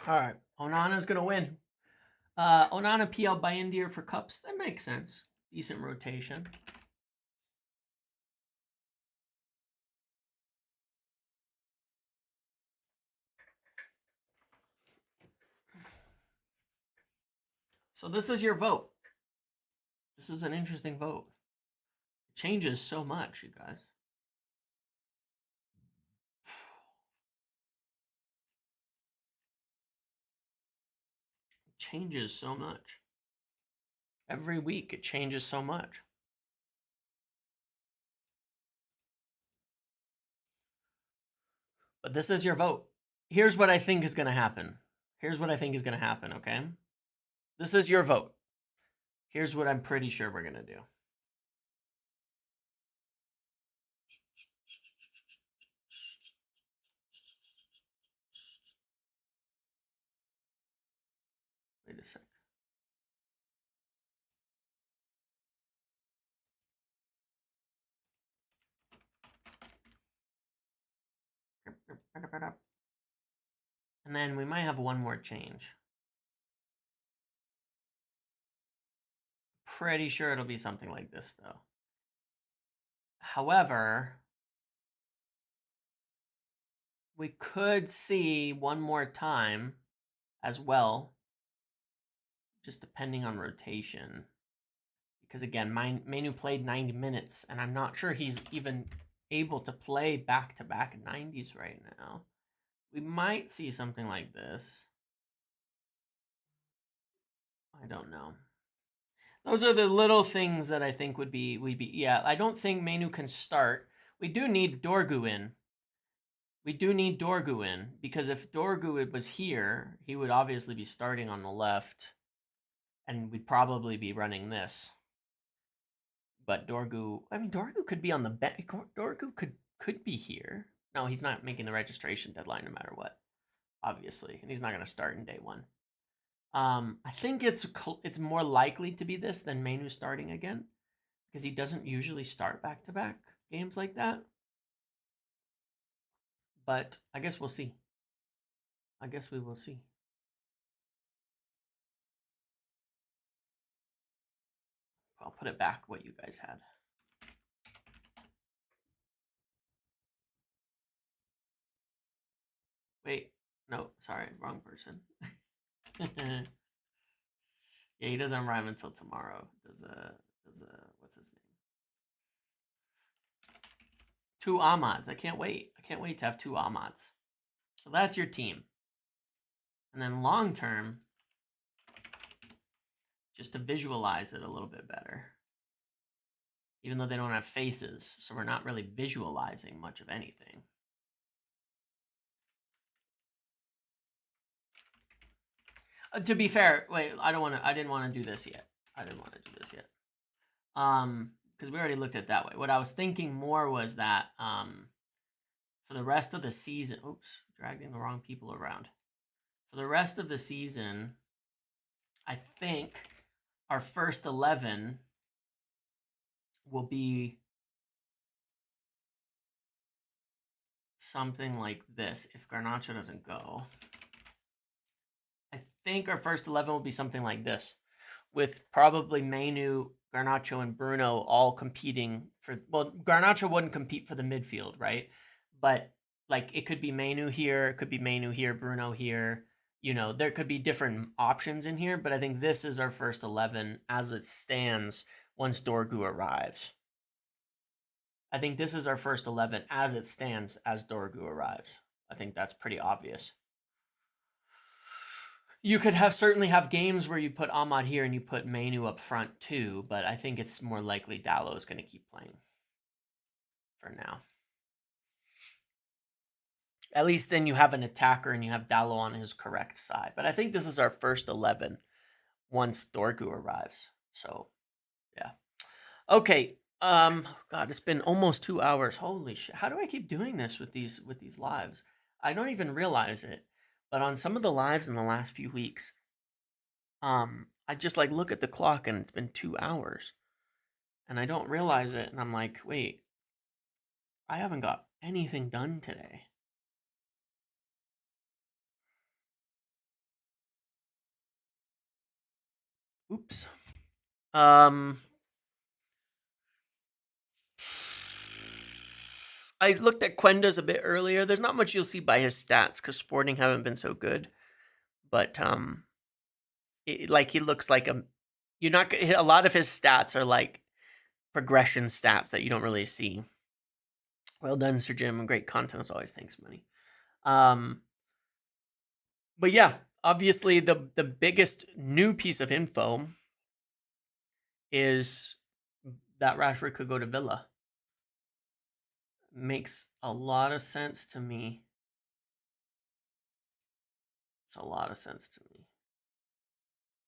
All right, Onana's gonna win. Onana PL by India for cups. That makes sense. Decent rotation. So this is your vote. This is an interesting vote. It changes so much, you guys. It changes so much. Every week it changes so much. But this is your vote. Here's what I think is going to happen. Here's what I think is going to happen, okay? This is your vote. Here's what I'm pretty sure we're going to do. Wait a sec. And then we might have one more change. Pretty sure it'll be something like this, though. However, we could see one more time as well, just depending on rotation. Because again, Mainoo played 90 minutes, and I'm not sure he's even able to play back-to-back 90s right now. We might see something like this. I don't know. Those are the little things that I think would be yeah, I don't think Mainoo can start. We do need Dorgu in. We do need Dorgu in, because if Dorgu was here, he would obviously be starting on the left, and we'd probably be running this. But Dorgu, I mean, Dorgu could be on the bench. Dorgu could be here. No, he's not making the registration deadline no matter what, obviously, and he's not going to start in day one. I think it's more likely to be this than Mainoo starting again, because he doesn't usually start back-to-back games like that. But I guess we'll see. I guess we will see. I'll put it back what you guys had. Wait, no, sorry, wrong person. Yeah, he doesn't arrive until tomorrow. Does what's his name? 2 Ahmads. I can't wait. I can't wait to have 2 Ahmads. So that's your team. And then long term, just to visualize it a little bit better. Even though they don't have faces, so we're not really visualizing much of anything. To be fair, wait, I didn't want to do this yet. Because we already looked at it that way. What I was thinking more was that for the rest of the season, oops, dragging the wrong people around. For the rest of the season, I think our first 11 will be something like this if Garnacho doesn't go. I think our first 11 will be something like this, with probably Mainoo, Garnacho, and Bruno all competing for. Well, Garnacho wouldn't compete for the midfield, right? But like it could be Mainoo here, it could be Mainoo here, Bruno here. You know, there could be different options in here, but I think this is our first 11 as it stands once Dorgu arrives. I think this is our first 11 as it stands as Dorgu arrives. I think that's pretty obvious. You could certainly have games where you put Ahmad here and you put Mainoo up front too, but I think it's more likely Dallo is going to keep playing for now. At least then you have an attacker and you have Dallo on his correct side. But I think this is our first 11 once Dorgu arrives. So, yeah. Okay. God, it's been almost 2 hours. Holy shit! How do I keep doing this with these lives? I don't even realize it. But on some of the lives in the last few weeks, I just like look at the clock and it's been 2 hours, and I don't realize it, and I'm like, wait, I haven't got anything done today. Oops. I looked at Quenda's a bit earlier. There's not much you'll see by his stats because Sporting haven't been so good. But like he looks like you're not a lot of his stats are like progression stats that you don't really see. Well done, Sir Jim. Great content as always. Thanks, money. But yeah, obviously the biggest new piece of info is that Rashford could go to Villa. Makes a lot of sense to me. It's a lot of sense to me.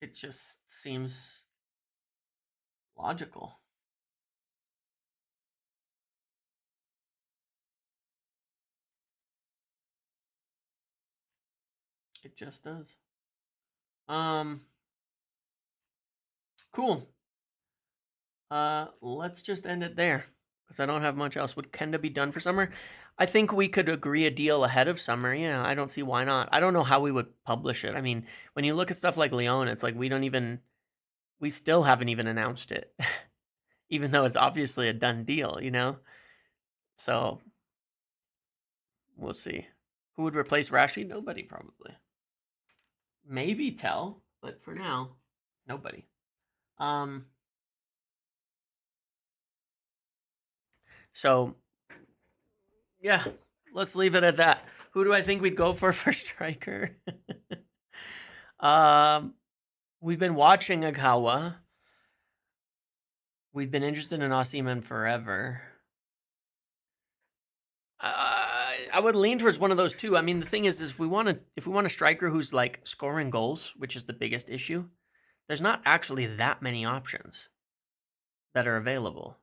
It just seems logical. It just does. Cool. Let's just end it there because I don't have much else. Would Quenda be done for summer? I think we could agree a deal ahead of summer. Yeah, I don't see why not. I don't know how we would publish it. I mean, when you look at stuff like Leon, it's like we still haven't even announced it, even though it's obviously a done deal, you know? So we'll see. Who would replace Rashi? Nobody, probably. Maybe Tel, but for now, nobody. So yeah, let's leave it at that. Who do I think we'd go for striker? We've been watching Agawa. We've been interested in Osimhen forever. I would lean towards one of those two. I mean, the thing is if we want a striker who's like scoring goals, which is the biggest issue, there's not actually that many options that are available.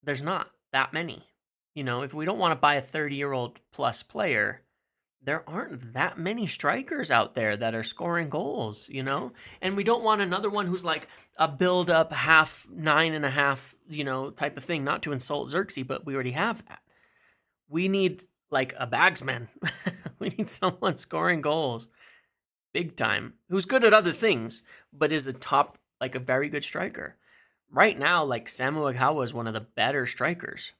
There's not that many. You know, if we don't want to buy a 30-year-old plus player, there aren't that many strikers out there that are scoring goals, you know? And we don't want another one who's like a build-up half 9.5, you know, type of thing. Not to insult Xerxes, but we already have that. We need like a bagsman. We need someone scoring goals big time, who's good at other things, but is a top, like a very good striker. Right now, like Samu Aghawa is one of the better strikers.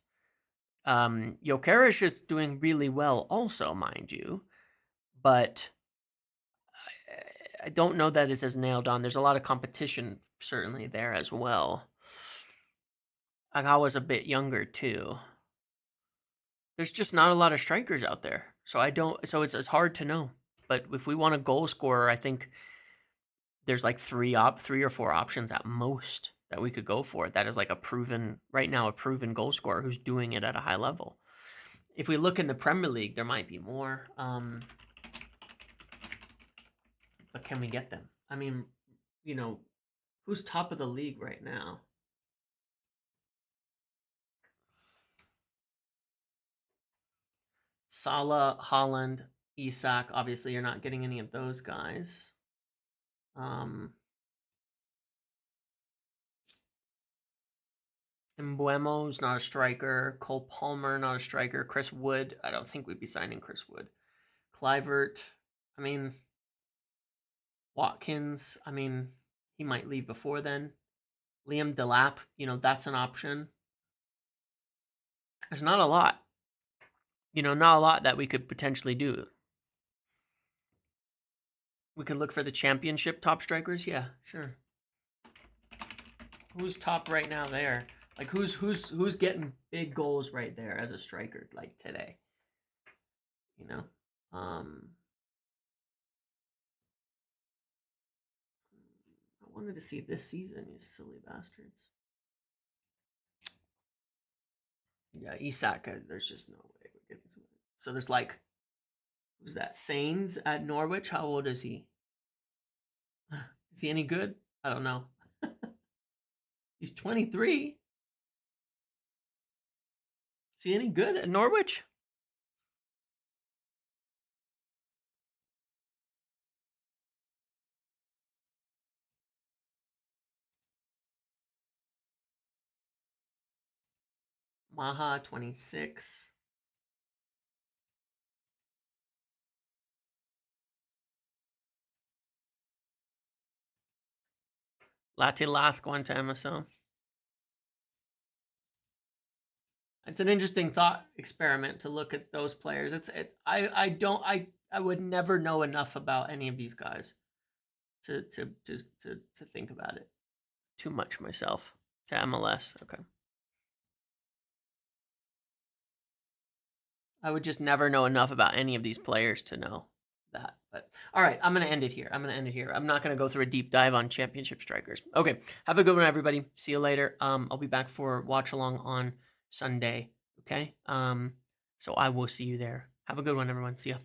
Gyökeres is doing really well also, mind you, but I don't know that it's as nailed on. There's a lot of competition certainly there as well. Aghawa's a bit younger too. There's just not a lot of strikers out there, so it's hard to know. But if we want a goal scorer, I think there's like three or four options at most that we could go for. That is like a proven goal scorer who's doing it at a high level. If we look in the Premier League, there might be more. But can we get them? I mean, you know, who's top of the league right now? Salah, Haaland, Isak. Obviously, you're not getting any of those guys. Mbuemo's not a striker. Cole Palmer, not a striker. Chris Wood. I don't think we'd be signing Chris Wood. Kluivert. I mean, Watkins. I mean, he might leave before then. Liam Delap. You know, that's an option. There's not a lot. You know, not a lot that we could potentially do. We could look for the championship top strikers. Yeah, sure. Who's top right now there? Like who's getting big goals right there as a striker like today? You know? I wanted to see this season, you silly bastards. Yeah, Isak, there's just no way we're getting to it. So there's like, who's that? Sains at Norwich. How old is he? Is he any good? I don't know. He's 23. Is he any good at Norwich? Maha, 26. Latilath Guantamaso. It's an interesting thought experiment to look at those players. I would never know enough about any of these guys to think about it. Too much myself. To MLS. Okay. I would just never know enough about any of these players to know that. But all right, I'm going to end it here. I'm not going to go through a deep dive on championship strikers. Okay, have a good one, everybody. See you later. I'll be back for watch along on Sunday. Okay. So I will see you there. Have a good one, everyone. See ya.